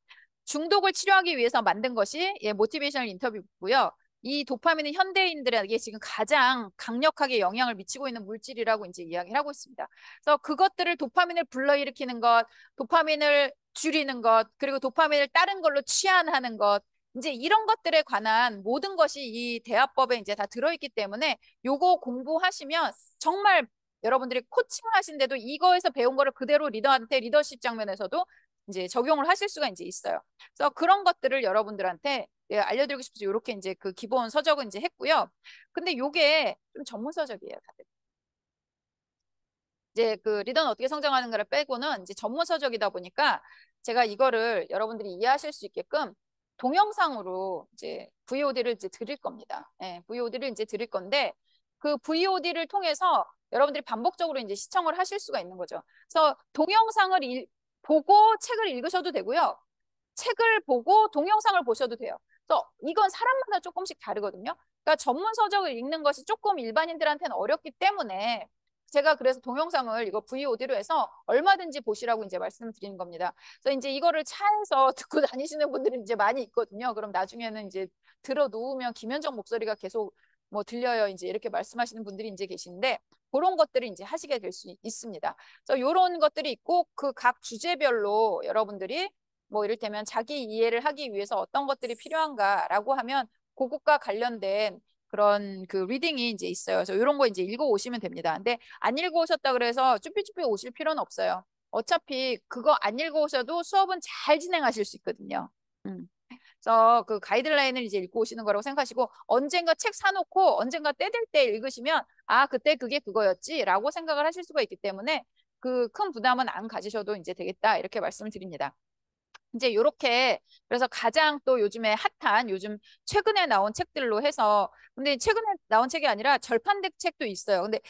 중독을 치료하기 위해서 만든 것이 모티베이셔널 인터뷰고요. 이 도파민은 현대인들에게 지금 가장 강력하게 영향을 미치고 있는 물질이라고 이제 이야기를 하고 있습니다. 그래서 그것들을 도파민을 불러일으키는 것, 도파민을 줄이는 것, 그리고 도파민을 다른 걸로 취한하는 것, 이제 이런 것들에 관한 모든 것이 이 대화법에 이제 다 들어있기 때문에 요거 공부하시면 정말 여러분들이 코칭을 하신데도 이거에서 배운 거를 그대로 리더한테 리더십 장면에서도 이제 적용을 하실 수가 이제 있어요. 그래서 그런 것들을 여러분들한테 알려드리고 싶어서 이렇게 이제 그 기본 서적은 이제 했고요. 근데 요게 좀 전문 서적이에요, 다들. 이제 그 리더는 어떻게 성장하는가를 빼고는 이제 전문 서적이다 보니까 제가 이거를 여러분들이 이해하실 수 있게끔 동영상으로 이제 VOD를 이제 드릴 겁니다. 예, VOD를 이제 드릴 건데 그 VOD를 통해서 여러분들이 반복적으로 이제 시청을 하실 수가 있는 거죠. 그래서 동영상을 보고 책을 읽으셔도 되고요. 책을 보고 동영상을 보셔도 돼요. 그래서 이건 사람마다 조금씩 다르거든요. 그러니까 전문 서적을 읽는 것이 조금 일반인들한테는 어렵기 때문에 제가 그래서 동영상을 이거 VOD로 해서 얼마든지 보시라고 이제 말씀을 드리는 겁니다. 그래서 이제 이거를 차에서 듣고 다니시는 분들이 이제 많이 있거든요. 그럼 나중에는 이제 들어 누우면 김현정 목소리가 계속 뭐 들려요. 이제 이렇게 말씀하시는 분들이 이제 계신데 그런 것들을 이제 하시게 될 수 있습니다. 그래서 이런 것들이 있고 그 각 주제별로 여러분들이 뭐 이를테면 자기 이해를 하기 위해서 어떤 것들이 필요한가라고 하면 그것과 관련된 그런 그 리딩이 이제 있어요. 그래서 이런 거 이제 읽어 오시면 됩니다. 근데 안 읽어 오셨다 그래서 쭈삣쭈삣 오실 필요는 없어요. 어차피 그거 안 읽어 오셔도 수업은 잘 진행하실 수 있거든요. 음. 그래서 그 가이드라인을 이제 읽고 오시는 거라고 생각하시고 언젠가 책 사놓고 언젠가 때 될 때 읽으시면 아, 그때 그게 그거였지라고 생각을 하실 수가 있기 때문에 그 큰 부담은 안 가지셔도 이제 되겠다 이렇게 말씀을 드립니다. 이제 요렇게 그래서 가장 또 요즘에 핫한 요즘 최근에 나온 책들로 해서 근데 최근에 나온 책이 아니라 절판된 책도 있어요. 근데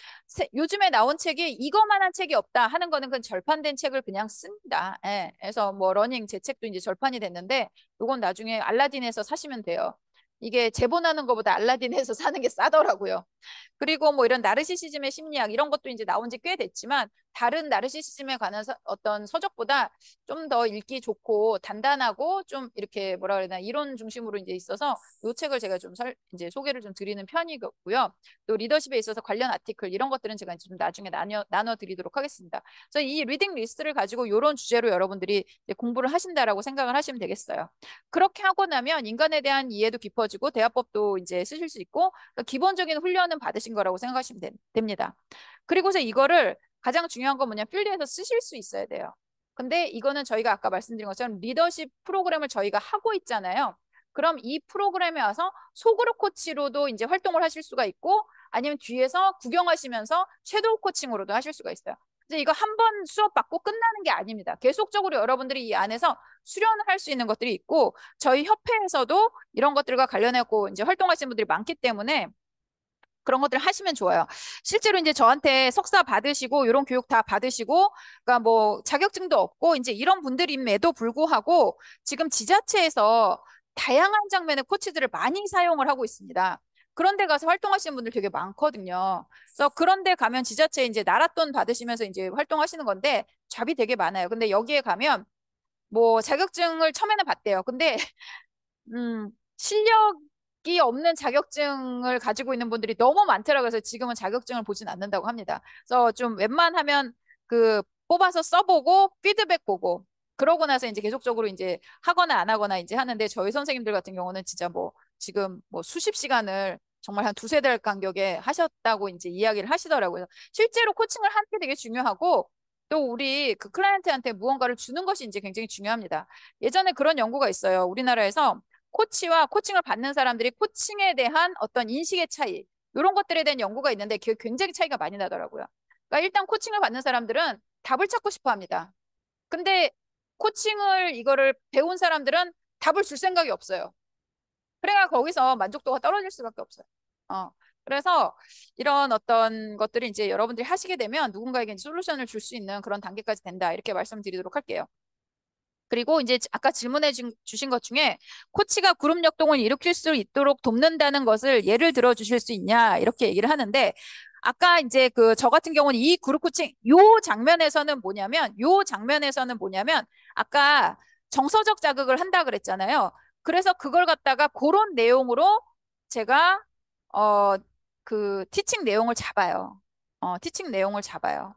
요즘에 나온 책이 이거만한 책이 없다 하는 거는 그 절판된 책을 그냥 씁니다. 예. 그래서 뭐 러닝 제 책도 이제 절판이 됐는데 요건 나중에 알라딘에서 사시면 돼요. 이게 제본하는 것보다 알라딘에서 사는 게 싸더라고요. 그리고 뭐 이런 나르시시즘의 심리학 이런 것도 이제 나온 지 꽤 됐지만 다른 나르시시즘에 관한 어떤 서적보다 좀 더 읽기 좋고 단단하고 좀 이렇게 뭐라 그래야 되나 이론 중심으로 이제 있어서 이 책을 제가 좀 이제 소개를 좀 드리는 편이고요. 또 리더십에 있어서 관련 아티클 이런 것들은 제가 좀 나중에 나눠 드리도록 하겠습니다. 그래서 이 리딩 리스트를 가지고 이런 주제로 여러분들이 공부를 하신다라고 생각을 하시면 되겠어요. 그렇게 하고 나면 인간에 대한 이해도 깊어지고 대화법도 이제 쓰실 수 있고 그러니까 기본적인 훈련은 받으신 거라고 생각하시면 됩니다. 그리고서 이거를 가장 중요한 건 뭐냐 필드에서 쓰실 수 있어야 돼요. 근데 이거는 저희가 아까 말씀드린 것처럼 리더십 프로그램을 저희가 하고 있잖아요. 그럼 이 프로그램에 와서 소그룹 코치로도 이제 활동을 하실 수가 있고 아니면 뒤에서 구경하시면서 섀도우 코칭으로도 하실 수가 있어요. 이제 이거 한 번 수업 받고 끝나는 게 아닙니다. 계속적으로 여러분들이 이 안에서 수련을 할 수 있는 것들이 있고 저희 협회에서도 이런 것들과 관련해고 이제 활동하시는 분들이 많기 때문에 그런 것들 하시면 좋아요. 실제로 이제 저한테 석사 받으시고 이런 교육 다 받으시고 그러니까 뭐 자격증도 없고 이제 이런 분들임에도 불구하고 지금 지자체에서 다양한 장면의 코치들을 많이 사용을 하고 있습니다. 그런 데 가서 활동하시는 분들 되게 많거든요. 그래서 그런 데 가면 지자체 이제 나랏돈 받으시면서 이제 활동하시는 건데 잡이 되게 많아요. 근데 여기에 가면 뭐 자격증을 처음에는 받대요. 근데 실력이 없는 자격증을 가지고 있는 분들이 너무 많더라고요. 그래서 지금은 자격증을 보진 않는다고 합니다. 그래서 좀 웬만하면 그 뽑아서 써보고 피드백 보고 그러고 나서 이제 계속적으로 이제 하거나 안 하거나 이제 하는데 저희 선생님들 같은 경우는 진짜 뭐 지금 뭐 수십 시간을 정말 한 두세 달 간격에 하셨다고 이제 이야기를 하시더라고요. 실제로 코칭을 하는 게 되게 중요하고 또 우리 그 클라이언트한테 무언가를 주는 것이 이제 굉장히 중요합니다. 예전에 그런 연구가 있어요. 우리나라에서 코치와 코칭을 받는 사람들이 코칭에 대한 어떤 인식의 차이, 이런 것들에 대한 연구가 있는데 그게 굉장히 차이가 많이 나더라고요. 그러니까 일단 코칭을 받는 사람들은 답을 찾고 싶어 합니다. 근데 코칭을 이거를 배운 사람들은 답을 줄 생각이 없어요. 그래야 거기서 만족도가 떨어질 수밖에 없어요. 어. 그래서 이런 어떤 것들이 이제 여러분들이 하시게 되면 누군가에게 솔루션을 줄 수 있는 그런 단계까지 된다. 이렇게 말씀드리도록 할게요. 그리고 이제 아까 질문해 주신 것 중에 코치가 그룹 역동을 일으킬 수 있도록 돕는다는 것을 예를 들어 주실 수 있냐 이렇게 얘기를 하는데 아까 이제 그 저 같은 경우는 이 그룹 코칭 요 장면에서는 뭐냐면 아까 정서적 자극을 한다 그랬잖아요. 그래서 그걸 갖다가 그런 내용으로 제가 어 그 티칭 내용을 잡아요. 티칭 내용을 잡아요.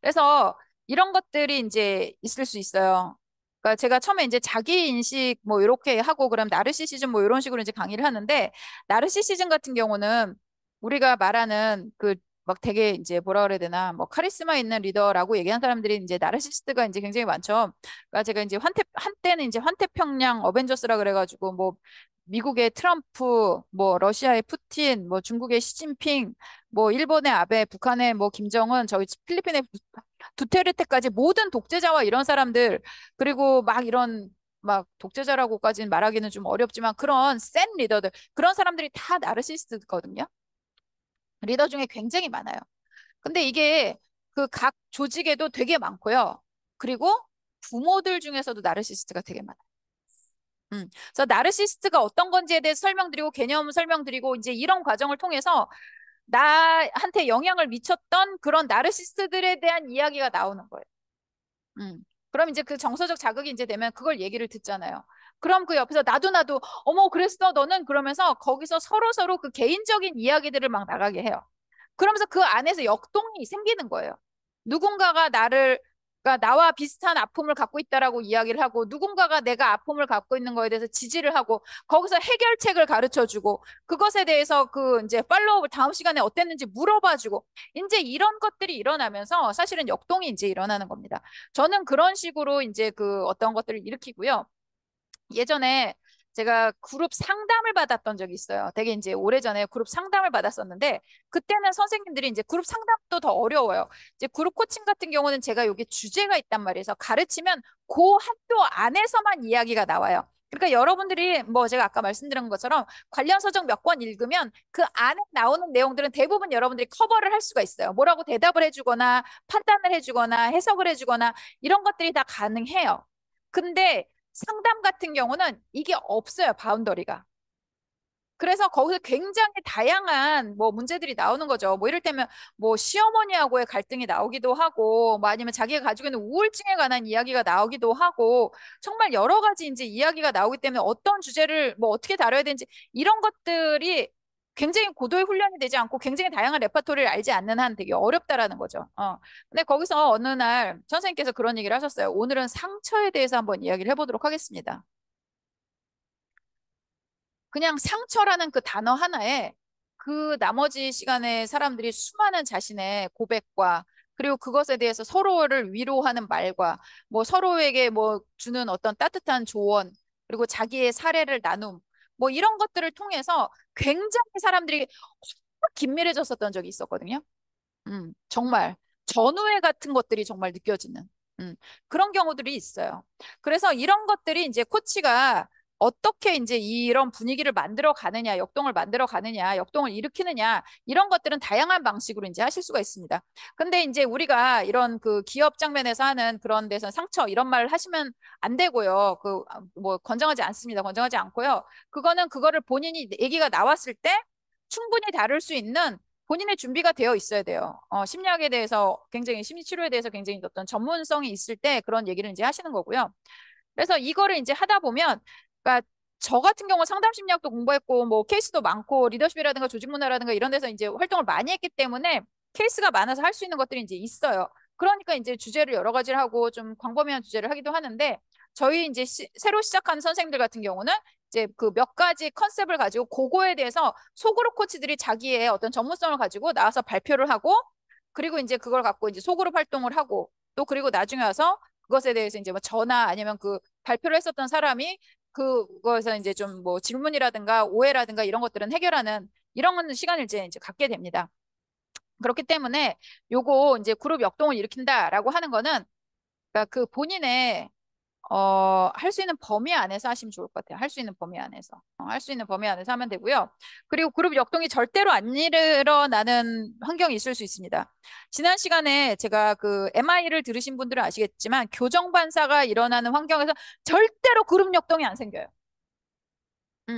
그래서 이런 것들이 이제 있을 수 있어요. 그러니까 제가 처음에 이제 자기 인식 뭐 이렇게 하고 그럼 나르시시즘 뭐 이런 식으로 이제 강의를 하는데 나르시시즘 같은 경우는 우리가 말하는 그 막 되게 이제 뭐라 그래야 되나 뭐 카리스마 있는 리더라고 얘기하는 사람들이 이제 나르시스트가 이제 굉장히 많죠. 그러니까 제가 이제 한때는 이제 환태평양 어벤져스라 그래가지고 뭐 미국의 트럼프, 뭐 러시아의 푸틴, 뭐 중국의 시진핑, 뭐 일본의 아베, 북한의 뭐 김정은, 저희 필리핀의 두테르테까지 모든 독재자와 이런 사람들 그리고 막 이런 막 독재자라고까지는 말하기는 좀 어렵지만 그런 센 리더들 그런 사람들이 다 나르시스트거든요. 리더 중에 굉장히 많아요. 근데 이게 그 각 조직에도 되게 많고요. 그리고 부모들 중에서도 나르시스트가 되게 많아요. 그래서 나르시스트가 어떤 건지에 대해서 설명드리고 개념 설명드리고 이제 이런 과정을 통해서 나한테 영향을 미쳤던 그런 나르시스트들에 대한 이야기가 나오는 거예요. 그럼 이제 그 정서적 자극이 이제 되면 그걸 얘기를 듣잖아요. 그럼 그 옆에서 나도 어머 그랬어 너는 그러면서 거기서 서로 그 개인적인 이야기들을 막 나가게 해요. 그러면서 그 안에서 역동이 생기는 거예요. 누군가가 나를 그러니까 나와 비슷한 아픔을 갖고 있다라고 이야기를 하고 누군가가 내가 아픔을 갖고 있는 거에 대해서 지지를 하고 거기서 해결책을 가르쳐 주고 그것에 대해서 그 이제 팔로우업을 다음 시간에 어땠는지 물어봐 주고 이제 이런 것들이 일어나면서 사실은 역동이 이제 일어나는 겁니다. 저는 그런 식으로 이제 그 어떤 것들을 일으키고요. 예전에 제가 그룹 상담을 받았던 적이 있어요. 되게 이제 오래전에 그룹 상담을 받았었는데 그때는 선생님들이 이제 그룹 상담도 더 어려워요. 이제 그룹 코칭 같은 경우는 제가 여기 주제가 있단 말이에요. 그래서 가르치면 그 학교 안에서만 이야기가 나와요. 그러니까 여러분들이 뭐 제가 아까 말씀드린 것처럼 관련 서적 몇 권 읽으면 그 안에 나오는 내용들은 대부분 여러분들이 커버를 할 수가 있어요. 뭐라고 대답을 해주거나 판단을 해주거나 해석을 해주거나 이런 것들이 다 가능해요. 근데 상담 같은 경우는 이게 없어요, 바운더리가. 그래서 거기서 굉장히 다양한 뭐 문제들이 나오는 거죠. 뭐 이럴 때면 뭐 시어머니하고의 갈등이 나오기도 하고, 뭐 아니면 자기가 가지고 있는 우울증에 관한 이야기가 나오기도 하고, 정말 여러 가지 이제 이야기가 나오기 때문에 어떤 주제를 뭐 어떻게 다뤄야 되는지 이런 것들이 굉장히 고도의 훈련이 되지 않고 굉장히 다양한 레퍼토리를 알지 않는 한 되게 어렵다라는 거죠. 근데 거기서 어느 날 선생님께서 그런 얘기를 하셨어요. 오늘은 상처에 대해서 한번 이야기를 해보도록 하겠습니다. 그냥 상처라는 그 단어 하나에 그 나머지 시간에 사람들이 수많은 자신의 고백과 그리고 그것에 대해서 서로를 위로하는 말과 뭐 서로에게 뭐 주는 어떤 따뜻한 조언 그리고 자기의 사례를 나눔 뭐 이런 것들을 통해서 굉장히 사람들이 확 긴밀해졌었던 적이 있었거든요. 정말 전우회 같은 것들이 정말 느껴지는 음, 그런 경우들이 있어요. 그래서 이런 것들이 이제 코치가 어떻게 이제 이런 분위기를 만들어 가느냐, 역동을 만들어 가느냐, 역동을 일으키느냐, 이런 것들은 다양한 방식으로 이제 하실 수가 있습니다. 근데 이제 우리가 이런 그 기업 장면에서 하는 그런 데서 상처 이런 말을 하시면 안 되고요. 그 뭐 건강하지 않습니다. 건강하지 않고요. 그거는 그거를 본인이 얘기가 나왔을 때 충분히 다룰 수 있는 본인의 준비가 되어 있어야 돼요. 심리학에 대해서 굉장히 심리 치료에 대해서 굉장히 어떤 전문성이 있을 때 그런 얘기를 이제 하시는 거고요. 그래서 이거를 이제 하다 보면, 그러니까 저 같은 경우 상담 심리학도 공부했고, 뭐 케이스도 많고, 리더십이라든가 조직 문화라든가 이런 데서 이제 활동을 많이 했기 때문에 케이스가 많아서 할 수 있는 것들이 이제 있어요. 그러니까 이제 주제를 여러 가지를 하고 좀 광범위한 주제를 하기도 하는데, 저희 이제 새로 시작하는 선생님들 같은 경우는 이제 그 몇 가지 컨셉을 가지고 그거에 대해서 소그룹 코치들이 자기의 어떤 전문성을 가지고 나와서 발표를 하고, 그리고 이제 그걸 갖고 이제 소그룹 활동을 하고, 또 그리고 나중에 와서 그것에 대해서 이제 뭐 저나 아니면 그 발표를 했었던 사람이 그거에서 이제 좀 뭐 질문이라든가 오해라든가 이런 것들은 해결하는 이런 시간을 이제 갖게 됩니다. 그렇기 때문에 요거 이제 그룹 역동을 일으킨다라고 하는 거는 그러니까 그 본인의 할 수 있는 범위 안에서 하시면 좋을 것 같아요. 할 수 있는 범위 안에서. 할 수 있는 범위 안에서 하면 되고요. 그리고 그룹 역동이 절대로 안 일어나는 환경이 있을 수 있습니다. 지난 시간에 제가 그 MI를 들으신 분들은 아시겠지만 교정 반사가 일어나는 환경에서 절대로 그룹 역동이 안 생겨요.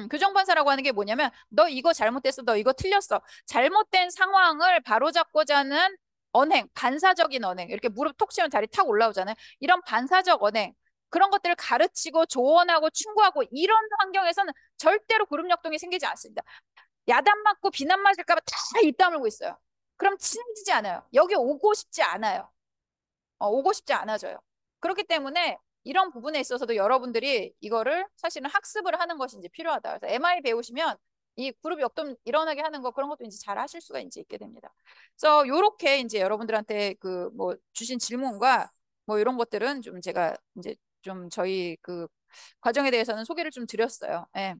교정 반사라고 하는 게 뭐냐면 너 이거 잘못됐어, 너 이거 틀렸어. 잘못된 상황을 바로잡고자 하는 언행, 반사적인 언행. 이렇게 무릎 톡 치면 다리 탁 올라오잖아요. 이런 반사적 언행. 그런 것들을 가르치고 조언하고 충고하고 이런 환경에서는 절대로 그룹 역동이 생기지 않습니다. 야단 맞고 비난 맞을까 봐 다 입 다물고 있어요. 그럼 친해지지 않아요. 여기 오고 싶지 않아요. 오고 싶지 않아져요. 그렇기 때문에 이런 부분에 있어서도 여러분들이 이거를 사실은 학습을 하는 것이 이제 필요하다. 그래서 MI 배우시면 이 그룹 역동 일어나게 하는 거 그런 것도 이제 잘 하실 수가 이제 있게 됩니다. 그래서 요렇게 이제 여러분들한테 그 뭐 주신 질문과 뭐 이런 것들은 좀 제가 이제 좀 저희 그 과정에 대해서는 소개를 좀 드렸어요. 예.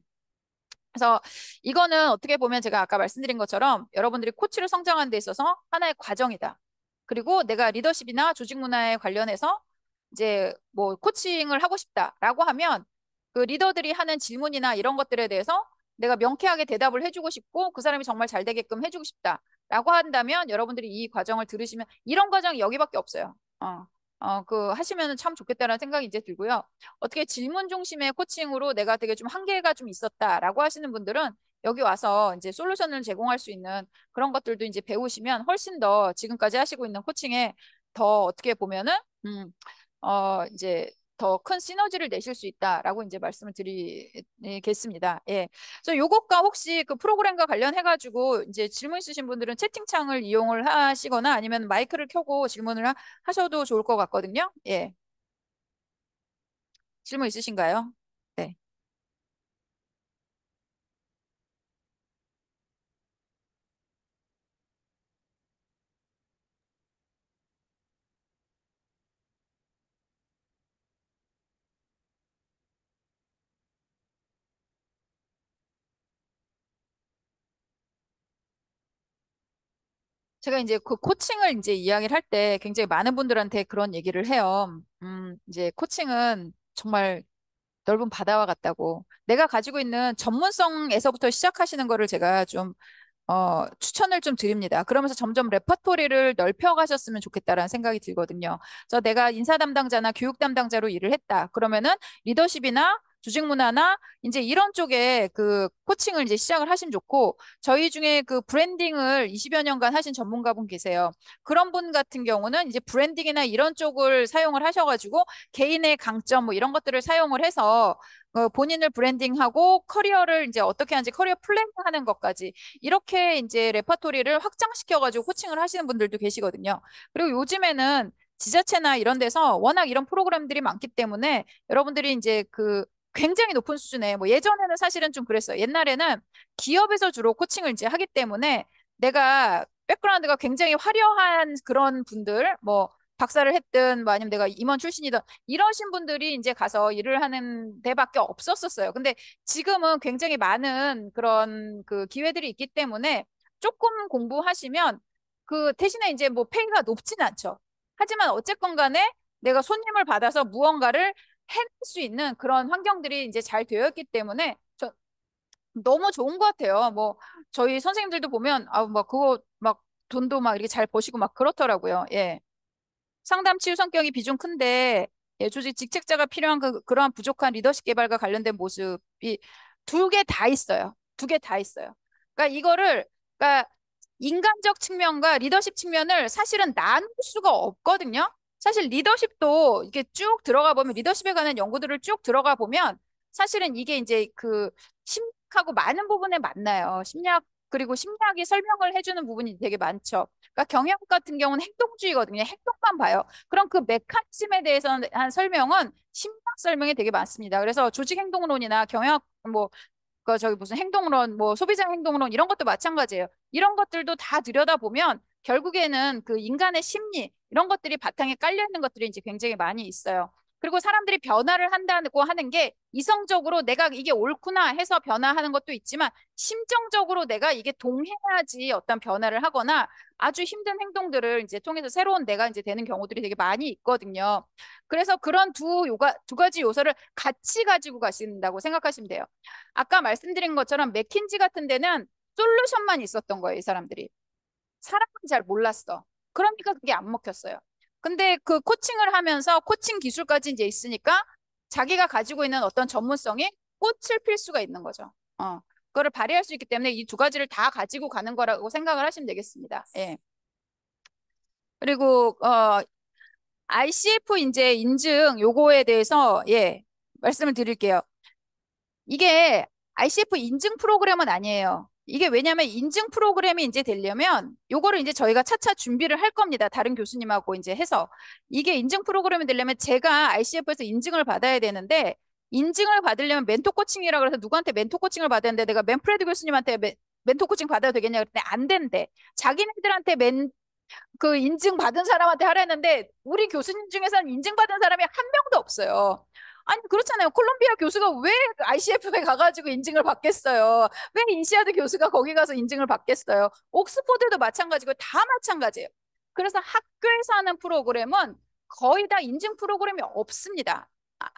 그래서 이거는 어떻게 보면 제가 아까 말씀드린 것처럼 여러분들이 코치를 성장하는 데 있어서 하나의 과정이다. 그리고 내가 리더십이나 조직 문화에 관련해서 이제 뭐 코칭을 하고 싶다라고 하면 그 리더들이 하는 질문이나 이런 것들에 대해서 내가 명쾌하게 대답을 해주고 싶고 그 사람이 정말 잘 되게끔 해주고 싶다라고 한다면 여러분들이 이 과정을 들으시면 이런 과정이 여기밖에 없어요. 그 하시면 참 좋겠다라는 생각이 이제 들고요. 어떻게 질문 중심의 코칭으로 내가 되게 좀 한계가 좀 있었다라고 하시는 분들은 여기 와서 이제 솔루션을 제공할 수 있는 그런 것들도 이제 배우시면 훨씬 더 지금까지 하시고 있는 코칭에 더 어떻게 보면은 이제 더 큰 시너지를 내실 수 있다라고 이제 말씀을 드리겠습니다. 예. 그래서 요것과 혹시 그 프로그램과 관련해가지고 이제 질문 있으신 분들은 채팅창을 이용을 하시거나 아니면 마이크를 켜고 질문을 하셔도 좋을 것 같거든요. 예. 질문 있으신가요? 네. 제가 이제 그 코칭을 이제 이야기를 할 때 굉장히 많은 분들한테 그런 얘기를 해요. 이제 코칭은 정말 넓은 바다와 같다고. 내가 가지고 있는 전문성에서부터 시작하시는 거를 제가 좀 추천을 좀 드립니다. 그러면서 점점 레퍼토리를 넓혀가셨으면 좋겠다라는 생각이 들거든요. 그래서 내가 인사 담당자나 교육 담당자로 일을 했다. 그러면은 리더십이나 조직 문화나 이제 이런 쪽에 그 코칭을 이제 시작을 하시면 좋고, 저희 중에 그 브랜딩을 20여 년간 하신 전문가분 계세요. 그런 분 같은 경우는 이제 브랜딩이나 이런 쪽을 사용을 하셔가지고 개인의 강점 뭐 이런 것들을 사용을 해서 본인을 브랜딩하고 커리어를 이제 어떻게 하는지 커리어 플랜하는 것까지 이렇게 이제 레퍼토리를 확장시켜가지고 코칭을 하시는 분들도 계시거든요. 그리고 요즘에는 지자체나 이런 데서 워낙 이런 프로그램들이 많기 때문에 여러분들이 이제 그 굉장히 높은 수준의 뭐 예전에는 사실은 좀 그랬어요. 옛날에는 기업에서 주로 코칭을 이제 하기 때문에 내가 백그라운드가 굉장히 화려한 그런 분들 뭐 박사를 했든 뭐 아니면 내가 임원 출신이든 이러신 분들이 이제 가서 일을 하는 데밖에 없었었어요. 근데 지금은 굉장히 많은 그런 그 기회들이 있기 때문에 조금 공부하시면 그 대신에 이제 뭐 페이가 높진 않죠. 하지만 어쨌건 간에 내가 손님을 받아서 무언가를 해낼 수 있는 그런 환경들이 이제 잘 되어 있기 때문에 저 너무 좋은 것 같아요. 뭐 저희 선생님들도 보면 막 그거 막 돈도 막 이렇게 잘 버시고 막 그렇더라고요. 예. 상담 치유 성격이 비중 큰데 예, 조직 직책자가 필요한 그러한 부족한 리더십 개발과 관련된 모습이 두 개 다 있어요. 두 개 다 있어요. 그러니까 이거를 그러니까 인간적 측면과 리더십 측면을 사실은 나눌 수가 없거든요. 사실 리더십도 이게 쭉 들어가 보면 리더십에 관한 연구들을 쭉 들어가 보면 사실은 이게 이제 그 심리학하고 많은 부분에 만나요. 심리학 그리고 심리학이 설명을 해주는 부분이 되게 많죠. 그러니까 경영학 같은 경우는 행동주의거든요. 행동만 봐요. 그럼 그 메커니즘에 대해서 한 설명은 심리학 설명이 되게 많습니다. 그래서 조직 행동론이나 경영학 뭐 그 저기 무슨 행동론, 뭐 소비자 행동론 이런 것도 마찬가지예요. 이런 것들도 다 들여다보면 결국에는 그 인간의 심리 이런 것들이 바탕에 깔려 있는 것들이 이제 굉장히 많이 있어요. 그리고 사람들이 변화를 한다고 하는 게 이성적으로 내가 이게 옳구나 해서 변화하는 것도 있지만 심정적으로 내가 이게 동해야지 어떤 변화를 하거나 아주 힘든 행동들을 이제 통해서 새로운 내가 이제 되는 경우들이 되게 많이 있거든요. 그래서 그런 두 가지 요소를 같이 가지고 가신다고 생각하시면 돼요. 아까 말씀드린 것처럼 맥킨지 같은 데는 솔루션만 있었던 거예요, 이 사람들이. 사람은 잘 몰랐어. 그러니까 그게 안 먹혔어요. 근데 그 코칭을 하면서 코칭 기술까지 이제 있으니까 자기가 가지고 있는 어떤 전문성이 꽃을 필 수가 있는 거죠. 그거를 발휘할 수 있기 때문에 이 두 가지를 다 가지고 가는 거라고 생각을 하시면 되겠습니다. 예. 그리고 ICF 이제 인증 요거에 대해서 예, 말씀을 드릴게요. 이게 ICF 인증 프로그램은 아니에요. 이게 왜냐면 인증 프로그램이 이제 되려면 요거를 이제 저희가 차차 준비를 할 겁니다. 다른 교수님하고 이제 해서 이게 인증 프로그램이 되려면 제가 ICF에서 인증을 받아야 되는데 인증을 받으려면 멘토 코칭이라 그래서 누구한테 멘토 코칭을 받아야 되는데 내가 맨프레드 교수님한테 멘토 코칭 받아도 되겠냐 그랬더니 안 된대. 자기네들한테 그 인증받은 사람한테 하라는데 우리 교수님 중에서는 인증받은 사람이 한 명도 없어요. 아니 그렇잖아요. 콜롬비아 교수가 왜 ICF에 가가지고 인증을 받겠어요? 왜 인시아드 교수가 거기 가서 인증을 받겠어요? 옥스퍼드도 마찬가지고 다 마찬가지예요. 그래서 학교에서 하는 프로그램은 거의 다 인증 프로그램이 없습니다.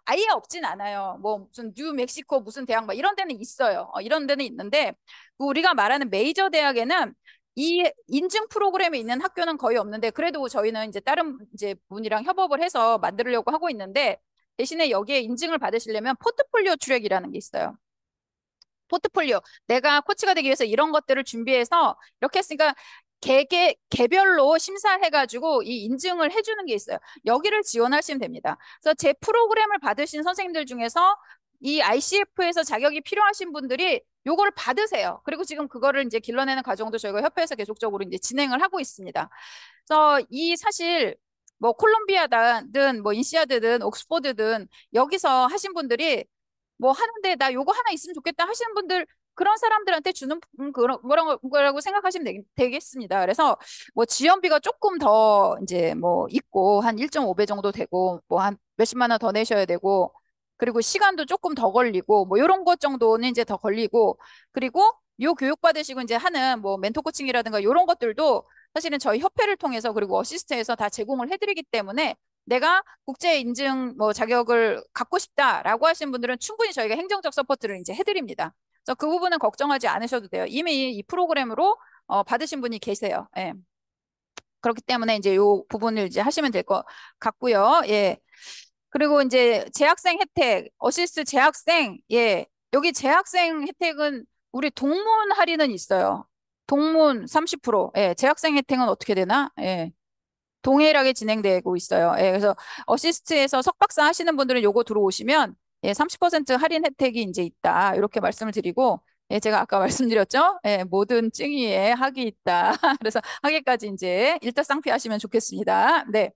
아예 없진 않아요. 뭐 무슨 뉴멕시코 무슨 대학 막 이런 데는 있어요. 이런 데는 있는데 우리가 말하는 메이저 대학에는 이 인증 프로그램이 있는 학교는 거의 없는데 그래도 저희는 이제 다른 이제 분이랑 협업을 해서 만들려고 하고 있는데 대신에 여기에 인증을 받으시려면 포트폴리오 트랙이라는 게 있어요. 포트폴리오. 내가 코치가 되기 위해서 이런 것들을 준비해서 이렇게 했으니까 개별로 심사해가지고 이 인증을 해주는 게 있어요. 여기를 지원하시면 됩니다. 그래서 제 프로그램을 받으신 선생님들 중에서 이 ICF에서 자격이 필요하신 분들이 요거를 받으세요. 그리고 지금 그거를 이제 길러내는 과정도 저희가 협회에서 계속적으로 이제 진행을 하고 있습니다. 그래서 이 사실 뭐 콜롬비아든 뭐 인시아드든 옥스퍼드든 여기서 하신 분들이 뭐 하는데 나 요거 하나 있으면 좋겠다 하시는 분들 그런 사람들한테 주는 그런 거라고 생각하시면 되겠습니다. 그래서 뭐 지원비가 조금 더 이제 뭐 있고 한 1.5배 정도 되고 뭐 한 몇십만 원 더 내셔야 되고 그리고 시간도 조금 더 걸리고 뭐 이런 것 정도는 이제 더 걸리고 그리고 요 교육 받으시고 이제 하는 뭐 멘토 코칭이라든가 이런 것들도 사실은 저희 협회를 통해서 그리고 어시스트에서 다 제공을 해드리기 때문에 내가 국제 인증 뭐 자격을 갖고 싶다라고 하신 분들은 충분히 저희가 행정적 서포트를 이제 해드립니다. 그래서 그 부분은 걱정하지 않으셔도 돼요. 이미 이 프로그램으로 받으신 분이 계세요. 예. 그렇기 때문에 이제 요 부분을 이제 하시면 될 것 같고요. 예. 그리고 이제 재학생 혜택, 어시스트 재학생, 예. 여기 재학생 혜택은 우리 동문 할인은 있어요. 동문 30%. 예. 재학생 혜택은 어떻게 되나? 예. 동일하게 진행되고 있어요. 예, 그래서 어시스트에서 석박사 하시는 분들은 요거 들어오시면 예, 30% 할인 혜택이 이제 있다. 이렇게 말씀을 드리고 예, 제가 아까 말씀드렸죠. 예, 모든 찡이에 학이 있다. 그래서 학위까지 이제 일타쌍피하시면 좋겠습니다. 네.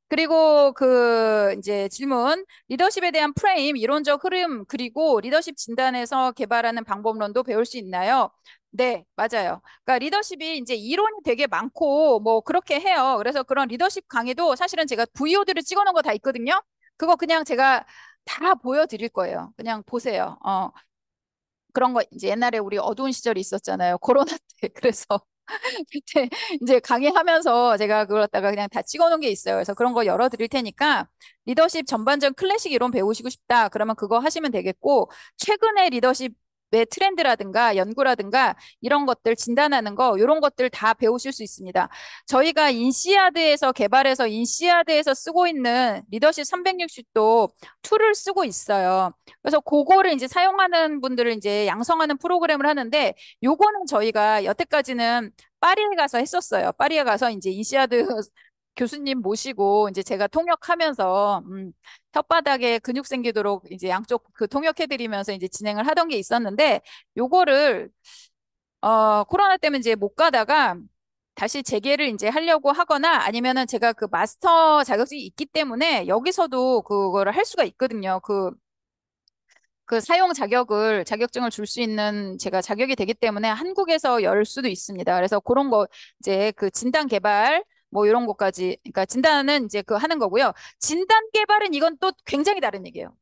그리고 그 이제 질문 리더십에 대한 프레임, 이론적 흐름 그리고 리더십 진단에서 개발하는 방법론도 배울 수 있나요? 네, 맞아요. 그러니까 리더십이 이제 이론이 되게 많고 뭐 그렇게 해요. 그래서 그런 리더십 강의도 사실은 제가 VOD를 찍어 놓은 거 다 있거든요. 그거 그냥 제가 다 보여드릴 거예요. 그냥 보세요. 그런 거 이제 옛날에 우리 어두운 시절이 있었잖아요. 코로나 때. 그래서 그때 이제 강의하면서 제가 그걸 갖다가 그냥 다 찍어놓은 게 있어요. 그래서 그런 거 열어드릴 테니까 리더십 전반적 클래식 이론 배우시고 싶다. 그러면 그거 하시면 되겠고 최근의 리더십의 트렌드라든가 연구라든가 이런 것들 진단하는 거 이런 것들 다 배우실 수 있습니다. 저희가 인시아드에서 개발해서 인시아드에서 쓰고 있는 리더십 360도 툴을 쓰고 있어요. 그래서 그거를 이제 사용하는 분들을 이제 양성하는 프로그램을 하는데 요거는 저희가 여태까지는 파리에 가서 했었어요. 파리에 가서 이제 인시아드 교수님 모시고 이제 제가 통역하면서 혓바닥에 근육 생기도록 이제 양쪽 그 통역해드리면서 이제 진행을 하던 게 있었는데 요거를 코로나 때문에 이제 못 가다가 다시 재개를 이제 하려고 하거나 아니면은 제가 그 마스터 자격증이 있기 때문에 여기서도 그거를 할 수가 있거든요. 그 사용 자격증을 줄 수 있는 제가 자격이 되기 때문에 한국에서 열 수도 있습니다. 그래서 그런 거 이제 그 진단 개발 뭐 이런 것까지 그러니까 진단은 이제 그 하는 거고요. 진단 개발은 이건 또 굉장히 다른 얘기예요.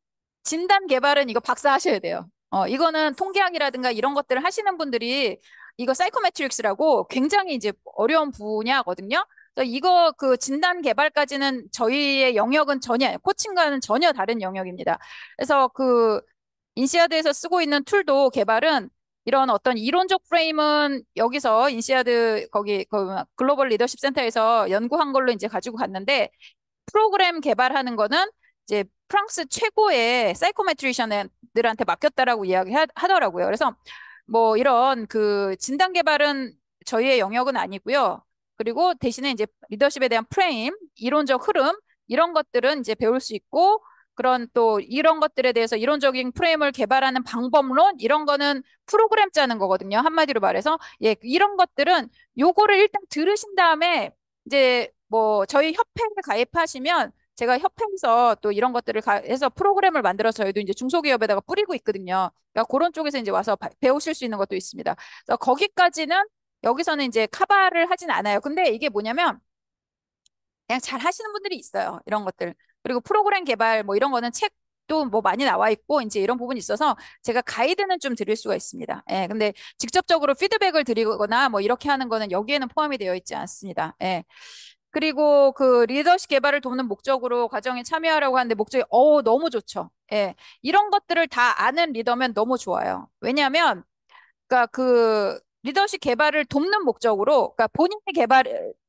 진단 개발은 이거 박사 하셔야 돼요. 이거는 통계학이라든가 이런 것들을 하시는 분들이 이거 사이코메트릭스라고 굉장히 이제 어려운 분야거든요. 그래서 이거 그 진단 개발까지는 저희의 영역은 전혀 코칭과는 전혀 다른 영역입니다. 그래서 그 인시아드에서 쓰고 있는 툴도 개발은 이런 어떤 이론적 프레임은 여기서 인시아드 거기 그 글로벌 리더십 센터에서 연구한 걸로 이제 가지고 갔는데 프로그램 개발하는 거는 이제 프랑스 최고의 사이코메트리션들한테 맡겼다라고 이야기하더라고요. 그래서 뭐 이런 그 진단 개발은 저희의 영역은 아니고요. 그리고 대신에 이제 리더십에 대한 프레임, 이론적 흐름 이런 것들은 이제 배울 수 있고 그런 또 이런 것들에 대해서 이론적인 프레임을 개발하는 방법론 이런 거는 프로그램 짜는 거거든요. 한마디로 말해서 예, 이런 것들은 요거를 일단 들으신 다음에 이제 뭐 저희 협회에 가입하시면 제가 협회에서 또 이런 것들을 해서 프로그램을 만들어서 저희도 이제 중소기업에다가 뿌리고 있거든요. 그러니까 그런 쪽에서 이제 와서 배우실 수 있는 것도 있습니다. 그래서 거기까지는 여기서는 이제 카바를 하진 않아요. 근데 이게 뭐냐면 그냥 잘 하시는 분들이 있어요. 이런 것들. 그리고 프로그램 개발 뭐 이런 거는 책도 뭐 많이 나와 있고 이제 이런 부분이 있어서 제가 가이드는 좀 드릴 수가 있습니다. 예. 근데 직접적으로 피드백을 드리거나 뭐 이렇게 하는 거는 여기에는 포함이 되어 있지 않습니다. 예. 그리고 그 리더십 개발을 돕는 목적으로 과정에 참여하라고 하는데 목적이 너무 좋죠. 예. 이런 것들을 다 아는 리더면 너무 좋아요. 왜냐하면 그러니까 그 리더십 개발을 돕는 목적으로 그러니까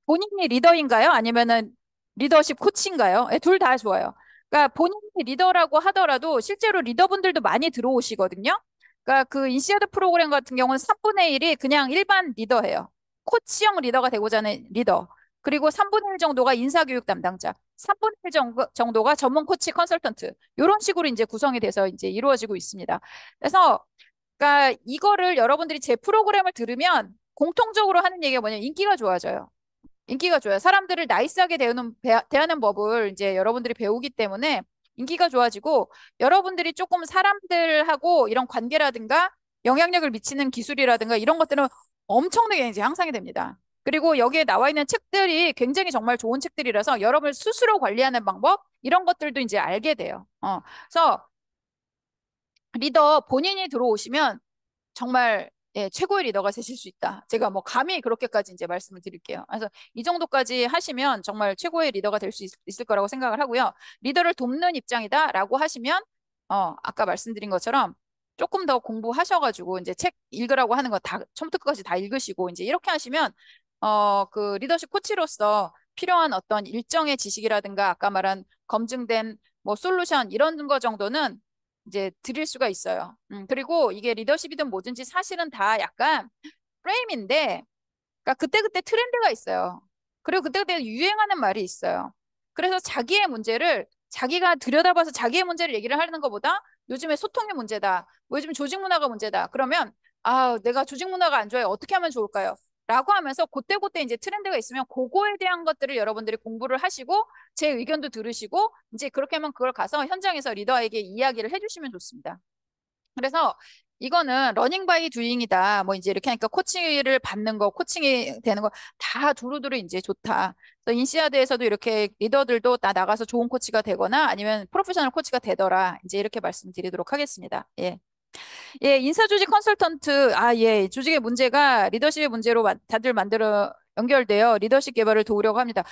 본인이 리더인가요? 아니면은 리더십 코치인가요? 네, 둘 다 좋아요. 그러니까 본인이 리더라고 하더라도 실제로 리더분들도 많이 들어오시거든요. 그러니까 그 인시아드 프로그램 같은 경우는 3분의 1이 그냥 일반 리더예요. 코치형 리더가 되고자 하는 리더. 그리고 3분의 1 정도가 인사교육 담당자, 3분의 1 정도가 전문 코치 컨설턴트. 이런 식으로 이제 구성이 돼서 이제 이루어지고 있습니다. 그래서 그러니까 이거를 여러분들이 제 프로그램을 들으면 공통적으로 하는 얘기가 뭐냐면 인기가 좋아져요. 인기가 좋아요. 사람들을 나이스하게 대하는 법을 이제 여러분들이 배우기 때문에 인기가 좋아지고 여러분들이 조금 사람들하고 이런 관계라든가 영향력을 미치는 기술이라든가 이런 것들은 엄청나게 이제 향상이 됩니다. 그리고 여기에 나와 있는 책들이 굉장히 정말 좋은 책들이라서 여러분을 스스로 관리하는 방법 이런 것들도 이제 알게 돼요. 그래서 리더 본인이 들어오시면 정말 예, 최고의 리더가 되실 수 있다. 제가 뭐 감히 그렇게까지 이제 말씀을 드릴게요. 그래서 이 정도까지 하시면 정말 최고의 리더가 될 수 있을 거라고 생각을 하고요. 리더를 돕는 입장이다라고 하시면 아까 말씀드린 것처럼 조금 더 공부하셔가지고 이제 책 읽으라고 하는 거 다 처음부터 끝까지 다 읽으시고 이제 이렇게 하시면 그 리더십 코치로서 필요한 어떤 일정의 지식이라든가 아까 말한 검증된 뭐 솔루션 이런 거 정도는 이제 드릴 수가 있어요. 그리고 이게 리더십이든 뭐든지 사실은 다 약간 프레임인데, 그러니까 그때그때 트렌드가 있어요. 그리고 그때그때 유행하는 말이 있어요. 그래서 자기의 문제를 자기가 들여다봐서 자기의 문제를 얘기를 하는 것보다 요즘에 소통의 문제다. 뭐 요즘 조직 문화가 문제다. 그러면 아, 내가 조직 문화가 안 좋아요. 어떻게 하면 좋을까요? 라고 하면서 그때그때 이제 트렌드가 있으면 그거에 대한 것들을 여러분들이 공부를 하시고 제 의견도 들으시고 이제 그렇게 하면 그걸 가서 현장에서 리더에게 이야기를 해주시면 좋습니다. 그래서 이거는 러닝 바이 두잉이다. 뭐 이제 이렇게 하니까 코치를 받는 거, 코칭이 되는 거 다 두루두루 이제 좋다. 그래서 인시아드에서도 이렇게 리더들도 다 나가서 좋은 코치가 되거나 아니면 프로페셔널 코치가 되더라. 이제 이렇게 말씀드리도록 하겠습니다. 예. 예, 인사조직 컨설턴트, 예, 조직의 문제가 리더십의 문제로 다들 연결되어 리더십 개발을 도우려고 합니다.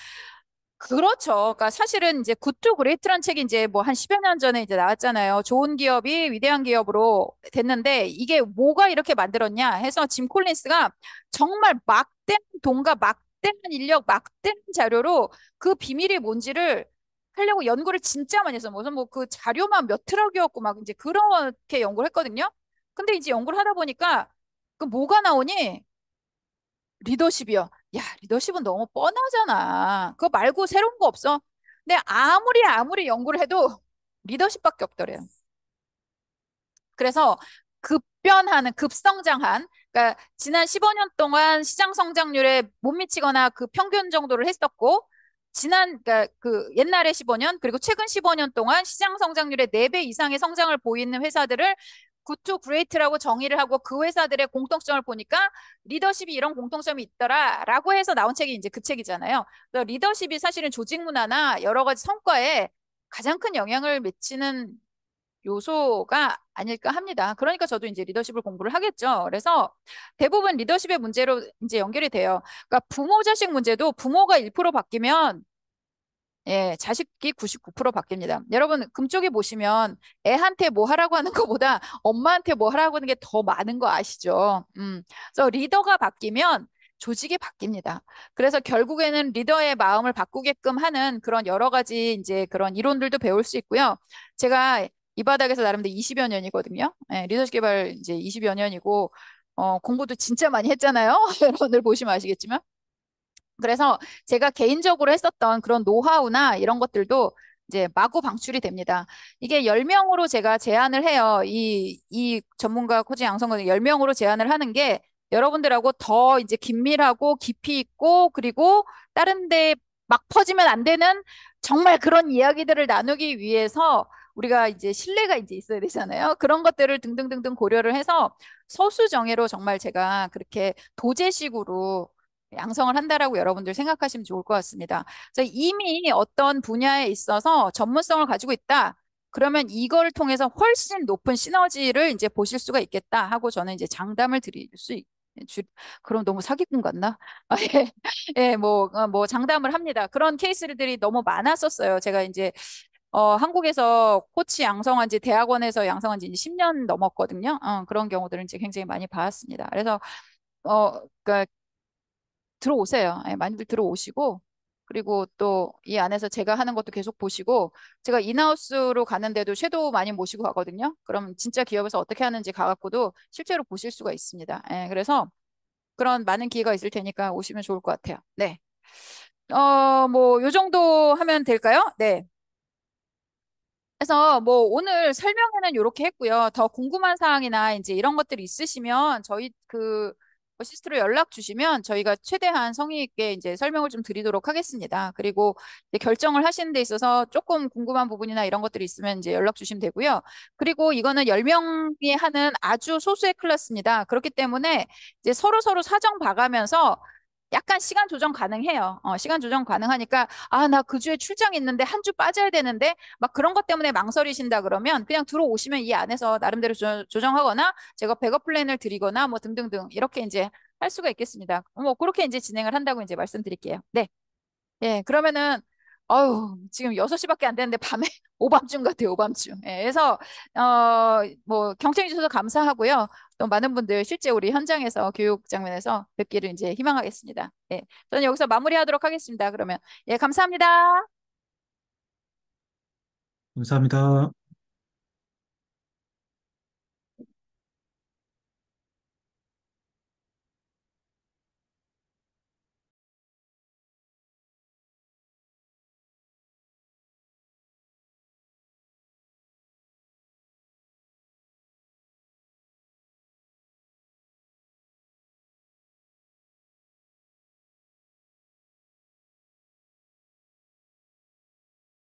그렇죠. 그러니까 사실은 이제 굿투 그레이트란 책이 이제 뭐 한 10여 년 전에 이제 나왔잖아요. 좋은 기업이 위대한 기업으로 됐는데 이게 뭐가 이렇게 만들었냐 해서 짐 콜린스가 정말 막대한 돈과 막대한 인력, 막대한 자료로 그 비밀이 뭔지를 하려고 연구를 진짜 많이 했어요. 무슨 뭐 그 자료만 몇 트럭이었고 막 이제 그렇게 연구를 했거든요. 근데 이제 연구를 하다 보니까 그 뭐가 나오니? 리더십이요. 야, 리더십은 너무 뻔하잖아. 그거 말고 새로운 거 없어? 근데 아무리 연구를 해도 리더십밖에 없더래요. 그래서 급성장한, 그러니까 지난 15년 동안 시장 성장률에 못 미치거나 그 평균 정도를 했었고, 그러니까 그 옛날에 15년, 그리고 최근 15년 동안 시장 성장률의 4배 이상의 성장을 보이는 회사들을 굿투 그레이트라고 정의를 하고 그 회사들의 공통점을 보니까 리더십이 이런 공통점이 있더라라고 해서 나온 책이 이제 그 책이잖아요. 그래서 리더십이 사실은 조직 문화나 여러 가지 성과에 가장 큰 영향을 미치는 요소가 아닐까 합니다. 그러니까 저도 이제 리더십을 공부를 하겠죠. 그래서 대부분 리더십의 문제로 이제 연결이 돼요. 그러니까 부모 자식 문제도 부모가 1% 바뀌면 예, 자식이 99% 바뀝니다. 여러분, 금쪽에 보시면 애한테 뭐 하라고 하는 것보다 엄마한테 뭐 하라고 하는 게 더 많은 거 아시죠? 그래서 리더가 바뀌면 조직이 바뀝니다. 그래서 결국에는 리더의 마음을 바꾸게끔 하는 그런 여러 가지 이제 그런 이론들도 배울 수 있고요. 제가 이 바닥에서 나름대로 20여 년이거든요. 예, 리더십 개발 이제 20여 년이고, 공부도 진짜 많이 했잖아요. 여러분들 보시면 아시겠지만. 그래서 제가 개인적으로 했었던 그런 노하우나 이런 것들도 이제 마구 방출이 됩니다. 이게 10명으로 제가 제안을 해요. 이 전문가 코칭 양성을 10명으로 제안을 하는 게 여러분들하고 더 이제 긴밀하고 깊이 있고 그리고 다른 데 막 퍼지면 안 되는 정말 그런 이야기들을 나누기 위해서 우리가 이제 신뢰가 이제 있어야 되잖아요. 그런 것들을 등등등등 고려를 해서 소수정예로 정말 제가 그렇게 도제식으로 양성을 한다라고 여러분들 생각하시면 좋을 것 같습니다. 그래서 이미 어떤 분야에 있어서 전문성을 가지고 있다. 그러면 이걸 통해서 훨씬 높은 시너지를 이제 보실 수가 있겠다 하고 저는 이제 장담을 드릴 수 그럼 너무 사기꾼 같나? 예, 예, 뭐 장담을 합니다. 그런 케이스들이 너무 많았었어요. 제가 이제 한국에서 코치 양성한 지 대학원에서 양성한 지 이제 10년 넘었거든요. 그런 경우들은 이제 굉장히 많이 봤습니다. 그래서 그러니까 들어오세요. 예, 많이들 들어오시고 그리고 또 이 안에서 제가 하는 것도 계속 보시고 제가 인하우스로 가는데도 섀도우 많이 모시고 가거든요. 그럼 진짜 기업에서 어떻게 하는지 가갖고도 실제로 보실 수가 있습니다. 예, 그래서 그런 많은 기회가 있을 테니까 오시면 좋을 것 같아요. 네. 뭐, 요 정도 하면 될까요? 네. 그래서 뭐 오늘 설명회는 이렇게 했고요. 더 궁금한 사항이나 이제 이런 것들이 있으시면 저희 그 어시스트로 연락 주시면 저희가 최대한 성의 있게 이제 설명을 좀 드리도록 하겠습니다. 그리고 이제 결정을 하시는 데 있어서 조금 궁금한 부분이나 이런 것들이 있으면 이제 연락 주시면 되고요. 그리고 이거는 10명이 하는 아주 소수의 클래스입니다. 그렇기 때문에 이제 서로 사정 봐가면서 약간 시간 조정 가능해요. 시간 조정 가능하니까 아, 나 그 주에 출장 있는데 한 주 빠져야 되는데 막 그런 것 때문에 망설이신다 그러면 그냥 들어오시면 이 안에서 나름대로 조정하거나 제가 백업 플랜을 드리거나 뭐 등등등 이렇게 이제 할 수가 있겠습니다. 뭐 그렇게 이제 진행을 한다고 이제 말씀드릴게요. 네. 예, 그러면은 어우, 지금 6시밖에 안 되는데 밤에 오밤중 같아요, 오밤중. 예, 그래서 뭐 경청해 주셔서 감사하고요. 또 많은 분들 실제 우리 현장에서 교육 장면에서 뵙기를 이제 희망하겠습니다. 예. 저는 여기서 마무리하도록 하겠습니다. 그러면 예, 감사합니다. 감사합니다.